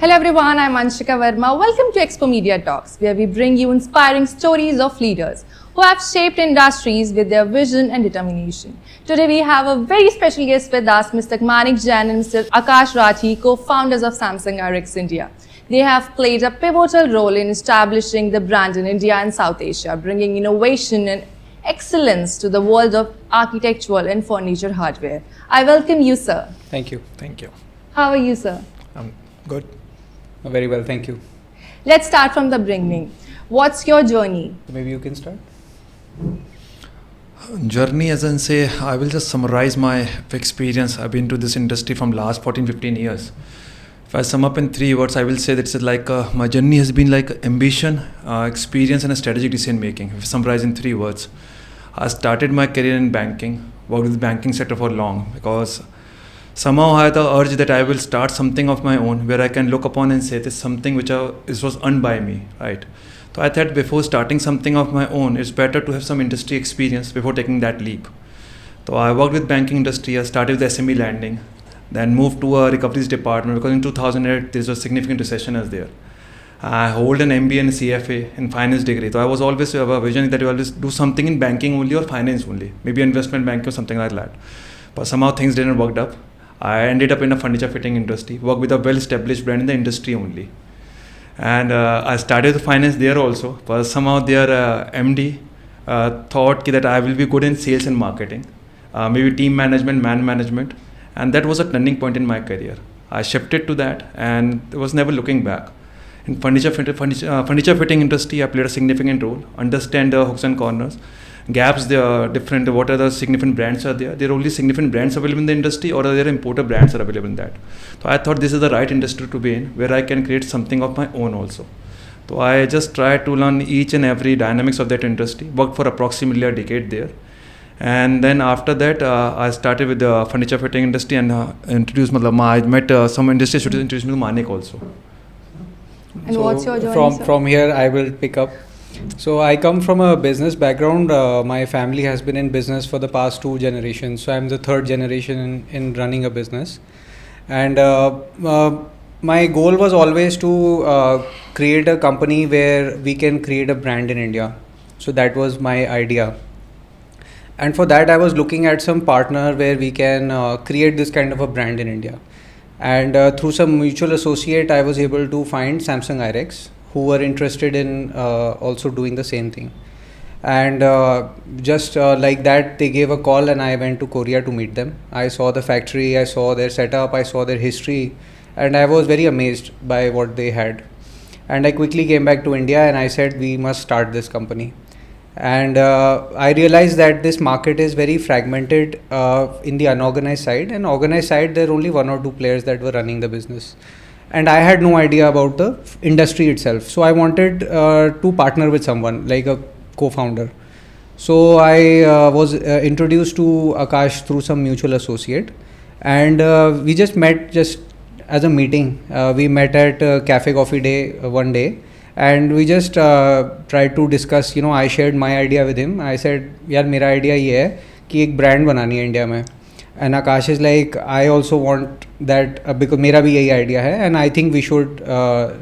Hello everyone, I'm Anshika Verma. Welcome to Expo Media Talks, where we bring you inspiring stories of leaders who have shaped industries with their vision and determination. Today we have a very special guest with us, Mr. Manik Jain and Mr. Akash Rathi, co-founders of Samsung RX India. They have played a pivotal role in establishing the brand in India and South Asia, bringing innovation and excellence to the world of architectural and furniture hardware. I welcome you, sir. Thank you. How are you, sir? I'm good. Very well, thank you. Let's start from the beginning. What's your journey? Maybe you can start. Journey, as I say, I will just summarize my experience. I've been to this industry from last 14-15 years. If I sum up in 3 words, I will say that it's like my journey has been like ambition, experience and a strategic decision making. If I summarize in 3 words, I started my career in banking, worked with the banking sector for long because somehow I had the urge that I will start something of my own where I can look upon and say this is something which was earned by me, right? So I thought before starting something of my own, it's better to have some industry experience before taking that leap. So I worked with banking industry. I started with SME lending, then moved to a recoveries department because in 2008 there was a significant recession as there. I hold an MBA and CFA in finance degree. So I was always have a vision that you always do something in banking only or finance only, maybe investment banking or something like that. But somehow things didn't work up. I ended up in a furniture fitting industry, worked with a well-established brand in the industry only. And I started the finance there also, but somehow their MD thought that I will be good in sales and marketing, maybe team management, man management. And that was a turning point in my career. I shifted to that and there was never looking back. In furniture fitting industry, I played a significant role, understand the hooks and corners, gaps, the different, what are the significant brands are there. There are only significant brands available in the industry or are there importer brands are available in that. So I thought this is the right industry to be in where I can create something of my own also. So I just tried to learn each and every dynamics of that industry, worked for approximately a decade there. And then after that, I started with the furniture fitting industry and I met some industry students introduced me to Manik also. And so what's your journey, from here, I will pick up. So I come from a business background. My family has been in business for the past 2 generations. So I'm the 3rd generation in running a business. And my goal was always to create a company where we can create a brand in India. So that was my idea. And for that, I was looking at some partner where we can create this kind of a brand in India. And through some mutual associate, I was able to find Samsung RX, who were interested in also doing the same thing. And just like that, they gave a call and I went to Korea to meet them. I saw the factory, I saw their setup, I saw their history, and I was very amazed by what they had. And I quickly came back to India and I said, we must start this company. And I realized that this market is very fragmented in the unorganized side, and organized side there are only 1 or 2 players that were running the business. And I had no idea about the industry itself. So I wanted to partner with someone like a co-founder. So I was introduced to Akash through some mutual associate, and we just met just as a meeting. We met at Cafe Coffee Day one day. And we just tried to discuss, I shared my idea with him. I said, यार मेरा idea ये है कि एक brand बनानी है India में. And Akash is like, I also want that because मेरा भी यही idea है and I think we should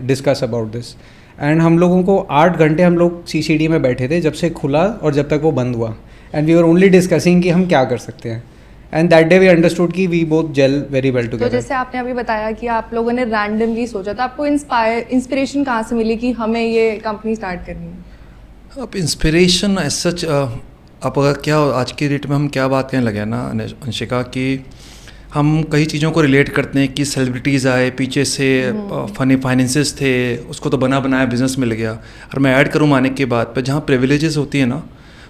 discuss about this. And हम लोगों को 8 घंटे हम लोग CCD में बैठे थे जब से खुला और जब तक वो बंद हुआ. And we were only discussing कि हम क्या कर सकते हैं. And that day we understood कि we both gel very well together. तो जैसे आपने अभी बताया कि आप लोगों ने रैंडमली सोचा, तो आपको इंस्पिरेशन कहाँ से मिली कि हमें ये कंपनी स्टार्ट करनी है? अब इंस्पिरेशन एज सच अब अगर क्या आज की डेट में हम क्या बात करने लगे हैं ना अंशिका, कि हम कई चीज़ों को रिलेट करते हैं कि सेलिब्रिटीज़ आए पीछे से, फनी फाइनेंसेस थे, उसको तो बना बनाया बिजनेस मिल गया. और मैं ऐड करूँ मानिक की बात पर, जहाँ प्रिविलेजेस होती है ना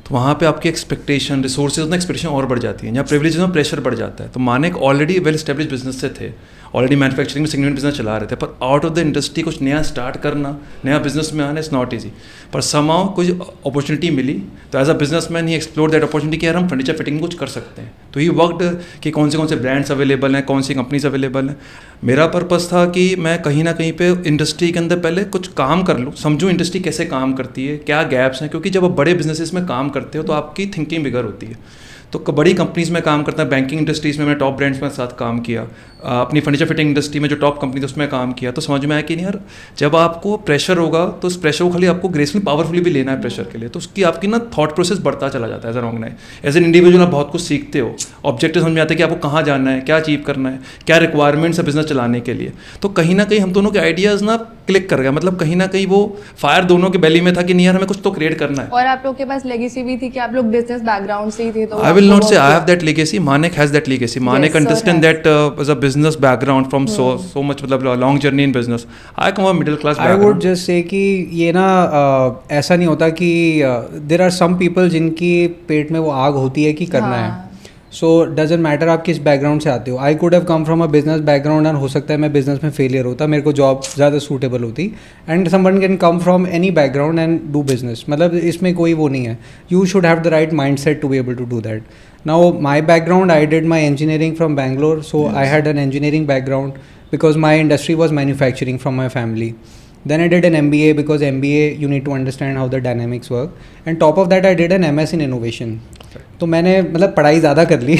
तो वहाँ पे आपकी एक्सपेक्टेशन रिसोर्सेज ना एक्सपेक्टेशन और बढ़ जाती है. जहाँ प्रिविलेज में प्रेशर बढ़ जाता है. तो Manik already well establish business से थे, ऑलरेडी मैन्युफैक्चरिंग में सिग्निफिकेंट बिजनेस चला रहे थे, पर आउट ऑफ द इंडस्ट्री कुछ नया स्टार्ट करना, नया बिजनेस में आना इज़ नॉट ईजी. पर समाउ कुछ अपॉर्चुनिटी मिली तो एज अ बिजनेस मैन ही एक्सप्लोर दैट अपॉर्चुनिटी कि यार हम फर्नीचर फिटिंग कुछ कर सकते हैं. तो ही वर्कड कि कौन से ब्रांड्स अवेलेबल हैं, कौन सी कंपनीज अवेलेबल हैं. मेरा पर्पस था कि मैं कहीं ना कहीं पे इंडस्ट्री के अंदर पहले कुछ काम कर लूँ, समझूँ इंडस्ट्री कैसे काम करती है, क्या गैप्स हैं, क्योंकि जब आप बड़े बिजनेसेस में काम करते हो तो आपकी थिंकिंग बिगर होती है. तो बड़ी कंपनीज़ में काम करता है, बैंकिंग इंडस्ट्रीज़ में मैंने टॉप ब्रांड्स में साथ काम किया, अपनी फर्नीचर फिटिंग इंडस्ट्री में जो टॉप कंपनी थी उसमें काम किया। तो समझ में आया कि नहीं यार, जब आपको प्रेशर होगा तो उस प्रेशर को खाली आपको ग्रेसफुली पावरफुली भी लेना है प्रेशर के लिए, तो उसकी आपकी ना थॉट प्रोसेस बढ़ता चला जाता है। As an organise, as an individual आप बहुत कुछ सीखते हो, ऑब्जेक्टिव समझ में आते हैं कि आपको कहाँ जाना है, क्या अचीव करना है, क्या रिक्वायरमेंट्स है बिजनेस चलाने के लिए। तो कहीं ना कहीं हम दोनों के आइडियाज़ ना क्लिक कर गया, मतलब कहीं ना कहीं वो फायर दोनों के बेली में था कि नहीं यार हमें कुछ तो क्रिएट करना है। और आप लोग के पास लेगेसी भी थी कि आप लोग बिजनेस बैकग्राउंड से ही थे, तो आई will not say I have that legacy, Manik has that legacy. Manik understand that as a business background from so much, मतलब long journey in business. I come from middle class background. I would just say कि ये ना ऐसा नहीं होता कि there are some people जिनकी पेट में वो आग होती है कि करना है। सो डजेंट मैटर आप किस बैकग्राउंड से आते हो। I could have come from a business background and हो सकता है मैं बिजनेस में फेलियर होता, मेरे को जॉब ज़्यादा सूटेबल होती। And someone can come from any background and do business, मतलब इसमें कोई वो नहीं है। You should have the right mindset to be able to do that. Now my background, I did my engineering from Bangalore, so I had an engineering background because my industry was manufacturing from my family. Then I did an MBA because MBA you need to understand how the dynamics work, and top of that I did an MS in innovation. तो मैंने मतलब पढ़ाई ज़्यादा कर ली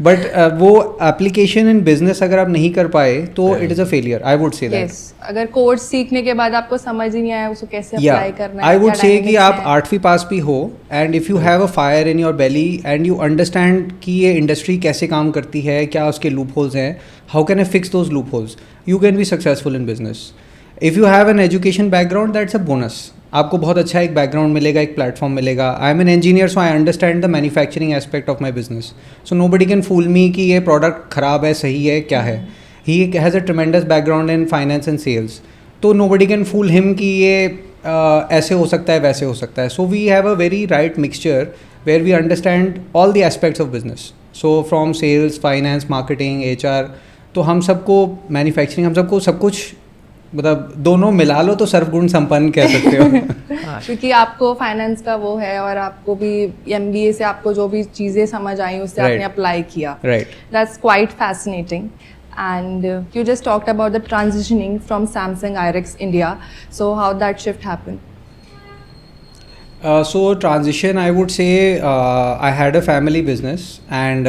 but वो application in business अगर आप नहीं कर पाए तो it is a failure, I would say that. अगर कोर्स सीखने के बाद आपको समझ ही नहीं आया उसको कैसे अप्लाई करना है, आई वुड से कि आप 8वीं पास भी हो and if you have a fire in your belly and you understand कि ये इंडस्ट्री कैसे काम करती है, क्या उसके लूप होल्स हैं, how can I fix those loop holes, you can be successful in business. If you have an education background that's a bonus, आपको बहुत अच्छा एक बैकग्राउंड मिलेगा, एक प्लेटफॉर्म मिलेगा। I am an engineer so I understand the manufacturing aspect of my business, so nobody can fool me कि ये product ख़राब है, सही है, क्या है। He has a tremendous background in finance and sales, तो नोबडी कैन फूल हिम कि ये ऐसे हो सकता है, वैसे हो सकता है। So we have a very right mixture where we understand all the aspects of business, so from sales, finance, marketing, HR, तो हम सबको मैन्युफैक्चरिंग, हम सबको सब कुछ मतलब दोनों मिला लो तो सर्वगुण संपन्न कह सकते हो। क्योंकि आपको फाइनेंस का वो है और आपको भी MBA से आपको जो भी चीज़ें समझ आई उससे आपने अप्लाई किया। Right, that's quite fascinating. And you just talked about the transitioning from Samsung IRIX India. So how that shift happened? So transition, I would say I had a family business, and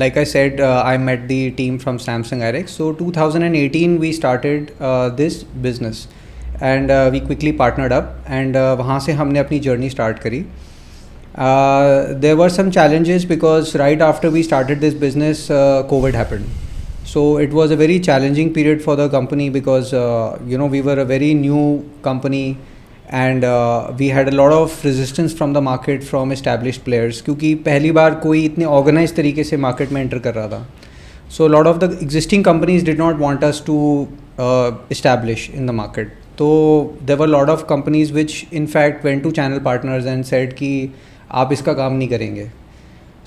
like I said, I met the team from Samsung IRIX. So 2018 we started this business, and we quickly partnered up, and वहाँ से हमने अपनी journey start करी. There were some challenges because right after we started this business, COVID happened. So it was a very challenging period for the company because we were a very new company. And we had a lot of resistance from the market from established players, क्योंकि पहली बार कोई इतने organized तरीके से market में enter कर रहा था. So a lot of the existing companies did not want us to establish in the market. So there were a lot of companies which in fact went to channel partners and said कि आप इसका काम नहीं करेंगे.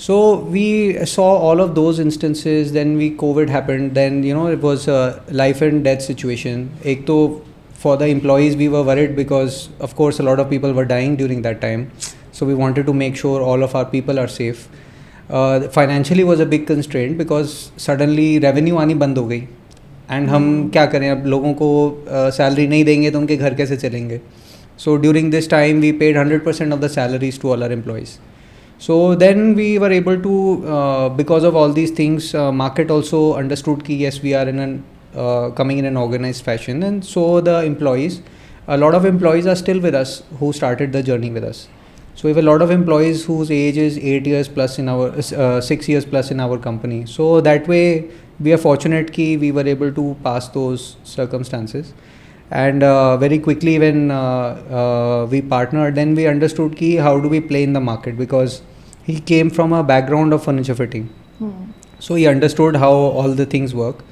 So we saw all of those instances. Then COVID happened. Then it was a life and death situation. एक तो for the employees we were worried because of course a lot of people were dying during that time, so we wanted to make sure all of our people are safe. Financially was a big constraint because suddenly revenue आनी बंद हो गई and हम क्या करें, अब लोगों को salary नहीं देंगे तो उनके घर कैसे चलेंगे. So during this time we paid 100% of the salaries to all our employees. So then we were able to because of all these things, market also understood कि yes we are in an coming in an organized fashion, and so the employees, a lot of employees are still with us who started the journey with us. So we have a lot of employees whose age is 8 years plus in our 6 years plus in our company. So that way we are fortunate कि we were able to pass those circumstances, and very quickly when we partnered, then we understood कि how do we play in the market, because he came from a background of furniture fitting. So he understood how all the things work.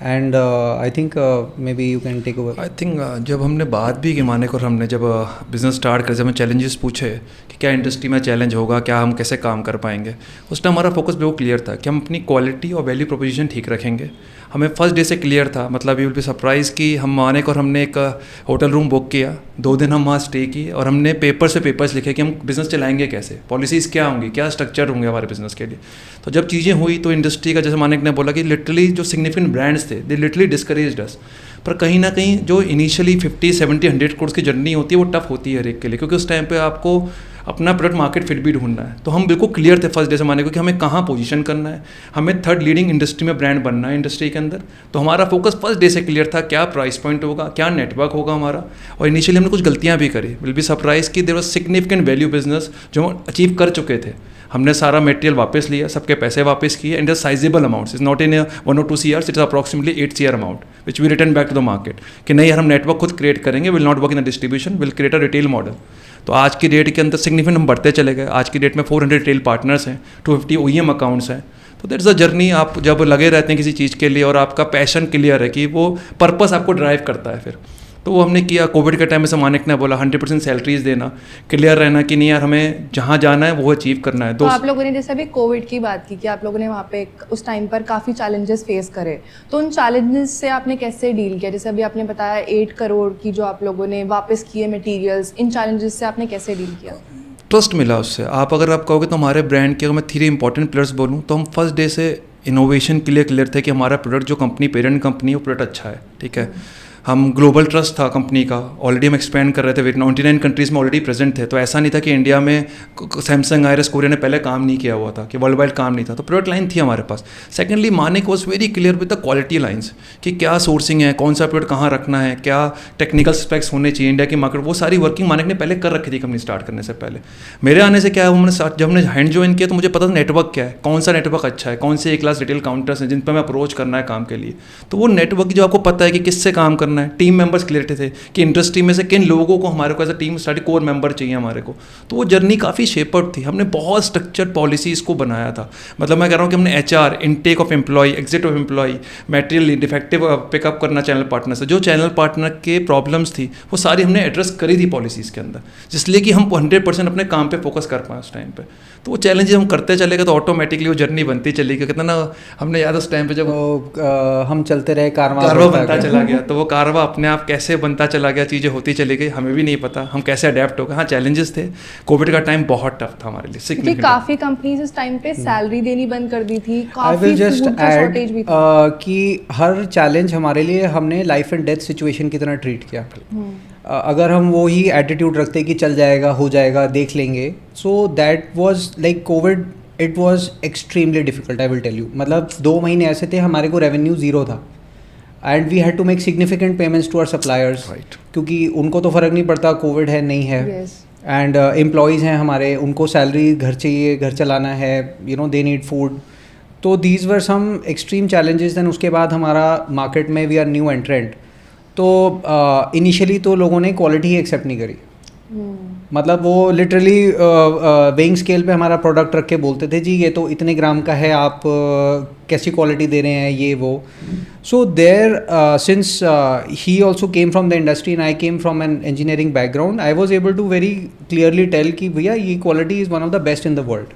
And I think maybe you can take over. I think जब हमने बात भी की माने को, हमने जब business start कर, जब हमें चैलेंजेस पूछे कि क्या इंडस्ट्री में चैलेंज होगा, क्या हम कैसे काम कर पाएंगे, उस टाइम हमारा फोकस बिल्कुल क्लियर था कि हम अपनी क्वालिटी और वैल्यू प्रोपोजिशन ठीक रखेंगे. हमें फर्स्ट डे से क्लियर था, मतलब यू विल बी सरप्राइज कि हम आने को, और हमने एक होटल रूम बुक किया, 2 दिन हम वहाँ स्टे किए और हमने पेपर से पेपर्स लिखे कि हम बिज़नेस चलाएंगे कैसे, पॉलिसीज़ क्या होंगी, क्या स्ट्रक्चर होंगे हमारे बिज़नेस के लिए. तो जब चीज़ें हुई तो इंडस्ट्री का, जैसे मानिक ने बोला कि लिटरली जो सिग्निफिकेंट ब्रांड्स थे दे लिटरली डिस्करेज्ड अस. पर कहीं ना कहीं जो इनिशियली 50, 70, 100 करोड़ की जर्नी होती है वो टफ होती है हर एक के लिए, क्योंकि उस टाइम पे आपको अपना प्रोडक्ट मार्केट फिट भी ढूंढना है। तो हम बिल्कुल क्लियर थे फर्स्ट डे से माने को कि हमें कहाँ पोजीशन करना है, हमें थर्ड लीडिंग इंडस्ट्री में ब्रांड बनना है इंडस्ट्री के अंदर। तो हमारा फोकस फर्स्ट डे से क्लियर था, क्या प्राइस पॉइंट होगा, क्या नेटवर्क होगा हमारा। और इनिशियली हमने कुछ गलतियाँ भी करी, विल बी सरप्राइज कि there was significant value business जो हम अचीव कर चुके थे। हमने सारा मटेरियल वापस लिया, सबके पैसे वापस किए, and sizeable amounts, is not in 1 or 2 CRs, it is approximately 8 CR amount which we return back to the market कि नहीं यार हम नेटवर्क खुद क्रिएट करेंगे, will not work in the distribution, will create a retail model. तो आज की date के अंदर सिग्निफिकेंट हम बढ़ते चले गए। आज की डेट में 400 रिटेल पार्टनर्स हैं, 250 OEM अकाउंट्स हैं। तो दैट्स अ जर्नी। आप जब लगे रहते हैं किसी चीज़ के लिए और आपका पैशन क्लियर है कि वो पर्पस आपको ड्राइव करता है, फिर तो वो हमने किया। कोविड के टाइम में मानिक ने बोला 100% सैलरीज देना, क्लियर रहना कि नहीं यार हमें जहाँ जाना है वो अचीव करना है। तो आप लोगों ने जैसे अभी कोविड की बात की कि आप लोगों ने वहाँ पे उस टाइम पर काफ़ी चैलेंजेस फेस करे, तो उन चैलेंजेस से आपने कैसे डील किया? जैसे अभी आपने बताया 8 करोड़ की जो आप लोगों ने वापस किए मटेरियल्स, इन चैलेंजेस से आपने कैसे डील किया? ट्रस्ट मिला उससे। अगर आप कहोगे तो हमारे ब्रांड के अगर मैं 3 इंपॉर्टेंट पिलर्स बोलूँ तो हम फर्स्ट डे से इनोवेशन के लिए क्लियर थे कि हमारा प्रोडक्ट जो कंपनी पेरेंट कंपनी है वो प्रोडक्ट अच्छा है, ठीक है। हम ग्लोबल ट्रस्ट था कंपनी का, ऑलरेडी हम एक्सपेंड कर रहे थे, 99 कंट्रीज़ में ऑलरेडी प्रेजेंट थे। तो ऐसा नहीं था कि इंडिया में सैमसंग आयरस कोरिया ने पहले काम नहीं किया हुआ था, कि वर्ल्ड वाइड काम नहीं था। तो प्रोडक्ट लाइन थी हमारे पास। Secondly Manik was very clear with the quality lines कि क्या सोर्सिंग है, कौन सा प्रोडक्ट कहाँ रखना है, क्या टेक्निकल स्पेक्स होने चाहिए इंडिया की मार्केट, वो सारी वर्किंग मानिक ने पहले कर रखी थी कंपनी स्टार्ट करने से पहले। मेरे आने से क्या है, जब हमने हैंड ज्वाइन किया तो मुझे पता था नेटवर्क क्या है, कौन सा नेटवर्क अच्छा है, कौन से A क्लास रिटेल काउंटर्स हैं जिन पर मैं अप्रोच करना है काम के लिए। तो वो नेटवर्क जो आपको पता है कि किससे काम करना है, टीम मेंबर्स थे कि इंडस्ट्री में से किन लोगों को हमारे को as a team start core member चाहिए हमारे को। तो वो जर्नी काफ़ी शेपर्ड थी। हमने बहुत स्ट्रक्चर्ड पॉलिसीज़ को बनाया था। मतलब मैं कह रहा हूँ कि हमने HR, intake of employ, exit of employ, material defective pickup करना चैनल पार्टनर से, जो चैनल पार्टनर के प्रॉब्लम्स थी वो सारी हमने एड्रेस करी थी पॉलिसीज़ के अंदर, जिसलिए कि हम 100% अपने काम पे फोकस कर पाएँ उस टाइम पे। तो वो चैलेंजेस हम करते चले गए तो ऑटोमेटिकली वो जर्नी बनती चली गई। कितना ना हमने याद उस टाइम पे जब हम चलते रहे, कारवा बनता चला गया। तो वो कारवा अपने आप कैसे बनता चला गया, चीज़ें होती चली गई, हमें भी नहीं पता हम कैसे अडेप्ट हो गए। हाँ चैलेंजेस थे, कोविड का टाइम बहुत टफ था हमारे लिए। क्योंकि काफ़ी कंपनीज इस टाइम पे सैलरी देनी बंद कर दी थी, आई विल जस्ट ऐड भी था। कि हर चैलेंज हमारे लिए हमने लाइफ एंड डेथ सिचुएशन की तरह ट्रीट किया। अगर हम वो ही एटीट्यूड रखते कि चल जाएगा, हो जाएगा, देख लेंगे, so that was like Covid, it was extremely difficult, I will tell you. मतलब 2 महीने ऐसे थे हमारे को रेवेन्यू 0 था, and we had to make significant payments to our suppliers, क्योंकि उनको तो फ़र्क नहीं पड़ता कोविड है नहीं है, एंड एम्प्लॉयज़ हैं हमारे, उनको सैलरी घर चाहिए, घर चलाना है, you know they need food. तो these were some extreme challenges. Then उसके बाद हमारा मार्केट में वी आर न्यू एंट्रेंट, तो इनिशियली तो लोगों ने क्वालिटी ही एक्सेप्ट नहीं करी। मतलब वो लिटरली वेइंग स्केल पे हमारा प्रोडक्ट रख के बोलते थे जी ये तो इतने ग्राम का है, आप कैसी क्वालिटी दे रहे हैं, ये वो। So there since he also came from the industry and I came from an engineering background, I was able to very clearly tell कि भैया ये quality is one of the best in the world.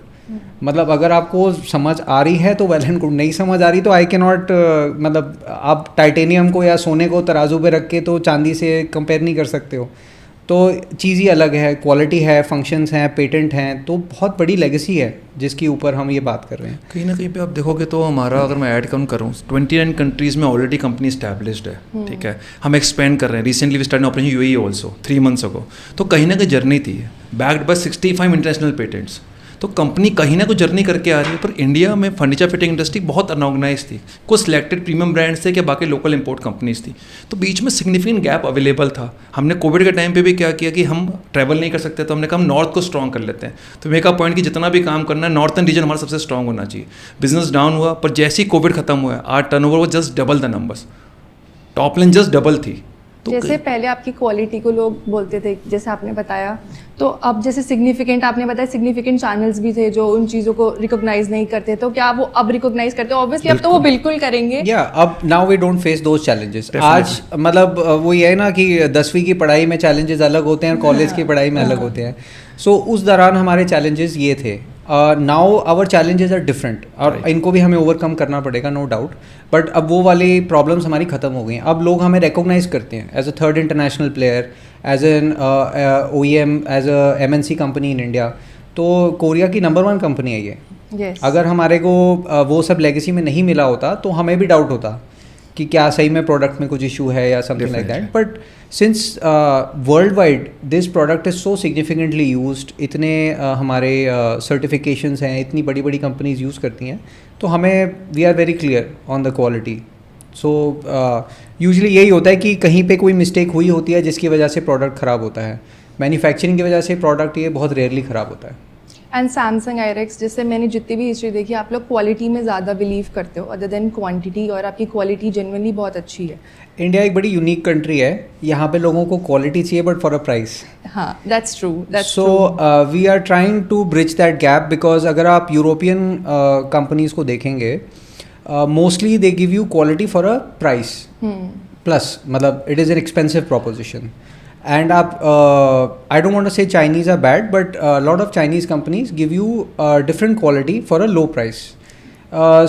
मतलब अगर आपको समझ आ रही है तो वेल एंड गुड, नहीं समझ आ रही तो आई कैन नॉट, मतलब आप टाइटेनियम को या सोने को तराजू पे रख के तो चांदी से कंपेयर नहीं कर सकते हो। तो चीज़ ही अलग है, क्वालिटी है, फंक्शंस हैं, पेटेंट हैं, तो बहुत बड़ी लेगेसी है जिसके ऊपर हम ये बात कर रहे हैं। कहीं ना कहीं पे आप देखोगे तो हमारा, अगर मैं ऐड काउंट करूँ, 29 कंट्रीज़ में ऑलरेडी कंपनी इस्टेब्लिश्ड है, ठीक है। हम एक्सपेंड कर रहे हैं, recently we started operation UAE also 3 months अगो। तो कहीं ना कहीं जर्नी थी, बैक्ड बाय 65 इंटरनेशनल पेटेंट्स। तो कंपनी कहीं ना कुछ जर्नी करके आ रही है। पर इंडिया में फर्नीचर फिटिंग इंडस्ट्री बहुत अनऑर्गेनाइज थी, कुछ सिलेक्टेड प्रीमियम ब्रांड्स थे कि बाकी लोकल इंपोर्ट कंपनीज थी। तो बीच में सिग्निफिकेंट गैप अवेलेबल था। हमने कोविड के टाइम पे भी क्या किया कि हम ट्रैवल नहीं कर सकते, तो हमने कहा हम नॉर्थ को स्ट्रॉन्ग कर लेते हैं। तो मेक अ पॉइंट कि जितना भी काम करना है नॉर्थन रीजन हमारा सबसे स्ट्रॉन्ग होना चाहिए। बिजनेस डाउन हुआ, पर जैसे ही कोविड खत्म हुआ, आज टर्नओवर वो just double the numbers, top line just double थी। तो जैसे पहले आपकी क्वालिटी को लोग बोलते थे, जैसे आपने बताया, तो अब जैसे सिग्निफिकेंट, आपने बताया सिग्निफिकेंट चैनल्स भी थे जो उन चीज़ों को रिकॉग्नाइज नहीं करते, तो क्या वो अब रिकॉग्नाइज करते हैं? ऑब्वियसली अब तो वो बिल्कुल करेंगे। या अब now we don't face those challenges. आज मतलब वो ये है ना कि 10वीं की पढ़ाई में चैलेंजेस अलग होते हैं और कॉलेज की पढ़ाई में अलग होते हैं। सो उस दौरान हमारे चैलेंजेस ये थे। Now our challenges are different, और इनको भी हमें ओवरकम करना पड़ेगा, नो डाउट। बट अब वो वाली प्रॉब्लम्स हमारी ख़त्म हो गई हैं। अब लोग हमें रिकॉग्नाइज करते हैं as a third international player, as an OEM, as a MNC company in India. तो कोरिया की नंबर 1 कंपनी है ये। अगर हमारे को वो सब लेगेसी में नहीं मिला होता तो हमें भी डाउट होता कि क्या सही में प्रोडक्ट में कुछ इशू है या something like that. But since world wide this product is so significantly used, इतने हमारे सर्टिफिकेशंस हैं, इतनी बड़ी बड़ी कंपनीज यूज़ करती हैं, तो हमें we are very clear on the quality. So usually यही होता है कि कहीं पे कोई मिस्टेक हुई होती है जिसकी वजह से प्रोडक्ट ख़राब होता है. मैन्युफैक्चरिंग की वजह से प्रोडक्ट ये बहुत रेयरली ख़राब होता है. एंड सैमसंग आईरेक्स, जैसे मैंने जितनी भी हिस्ट्री देखी, आप लोग क्वालिटी में ज़्यादा बिलीव करते हो अदर देन क्वांटिटी, और आपकी क्वालिटी जेन्युइनली बहुत अच्छी है. इंडिया एक बड़ी यूनिक कंट्री है. यहाँ पे लोगों को क्वालिटी चाहिए बट फॉर अ प्राइस. हाँ, that's true. So we are trying to bridge that gap, because अगर आप यूरोपियन कंपनीज को देखेंगे, mostly they give you quality for a price plus, मतलब it is an expensive proposition. And I don't want to say Chinese are bad, but a lot of Chinese companies give you different quality for a low price.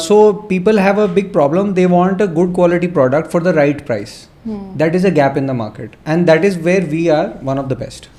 So people have a big problem. They want a good quality product for the right price. That is a gap in the market, and that is where we are one of the best.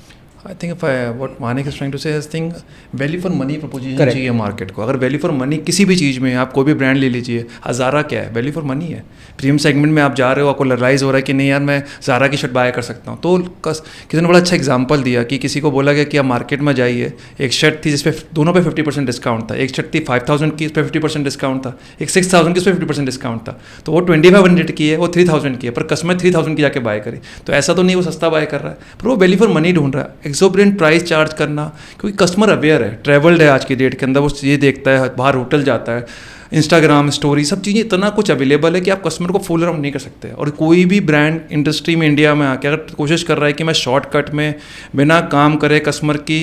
I think what Manik is trying to say is think value for money proposition Correct. चाहिए market को. अगर value for money किसी भी चीज़ में, आप कोई भी brand ले लीजिए, ज़ारा क्या है, वैल्यू फॉर मनी है. प्रीमियम सेगमेंट में आप जा रहे हो, आपको रियलाइज़ हो रहा है कि नहीं यार मैं ज़ारा की शर्ट बाय कर सकता हूँ. तो किसी ने बड़ा अच्छा एग्जांपल दिया कि किसी को बोला गया कि आप मार्केट में जाइए, एक शर्ट थी जिस पे दोनों पे 50% डिस्काउंट था. एक शर्ट थी 5000 की, इस पर 50% डिस्काउंट था. एक 6000 की, इस पर 50% डिस्काउंट था. तो वो 2500 की है, वो 3000 की है, पर कस्टमर 3000 की जाके बाय करे. तो ऐसा तो नहीं वो सस्ता बाय कर रहा है, पर वो वैल्यू फॉर मनी ढूंढ रहा है. एक्सोबरेंट प्राइस चार्ज करना, क्योंकि कस्टमर अवेयर है, ट्रैवल्ड है आज की डेट के अंदर, वो ये देखता है, बाहर होटल जाता है, इंस्टाग्राम स्टोरी, सब चीज़ें इतना कुछ अवेलेबल है कि आप कस्टमर को फुल अराउंड नहीं कर सकते. और कोई भी ब्रांड इंडस्ट्री में इंडिया में आके अगर कोशिश कर रहा है कि मैं शॉर्टकट में बिना काम करे, कस्टमर की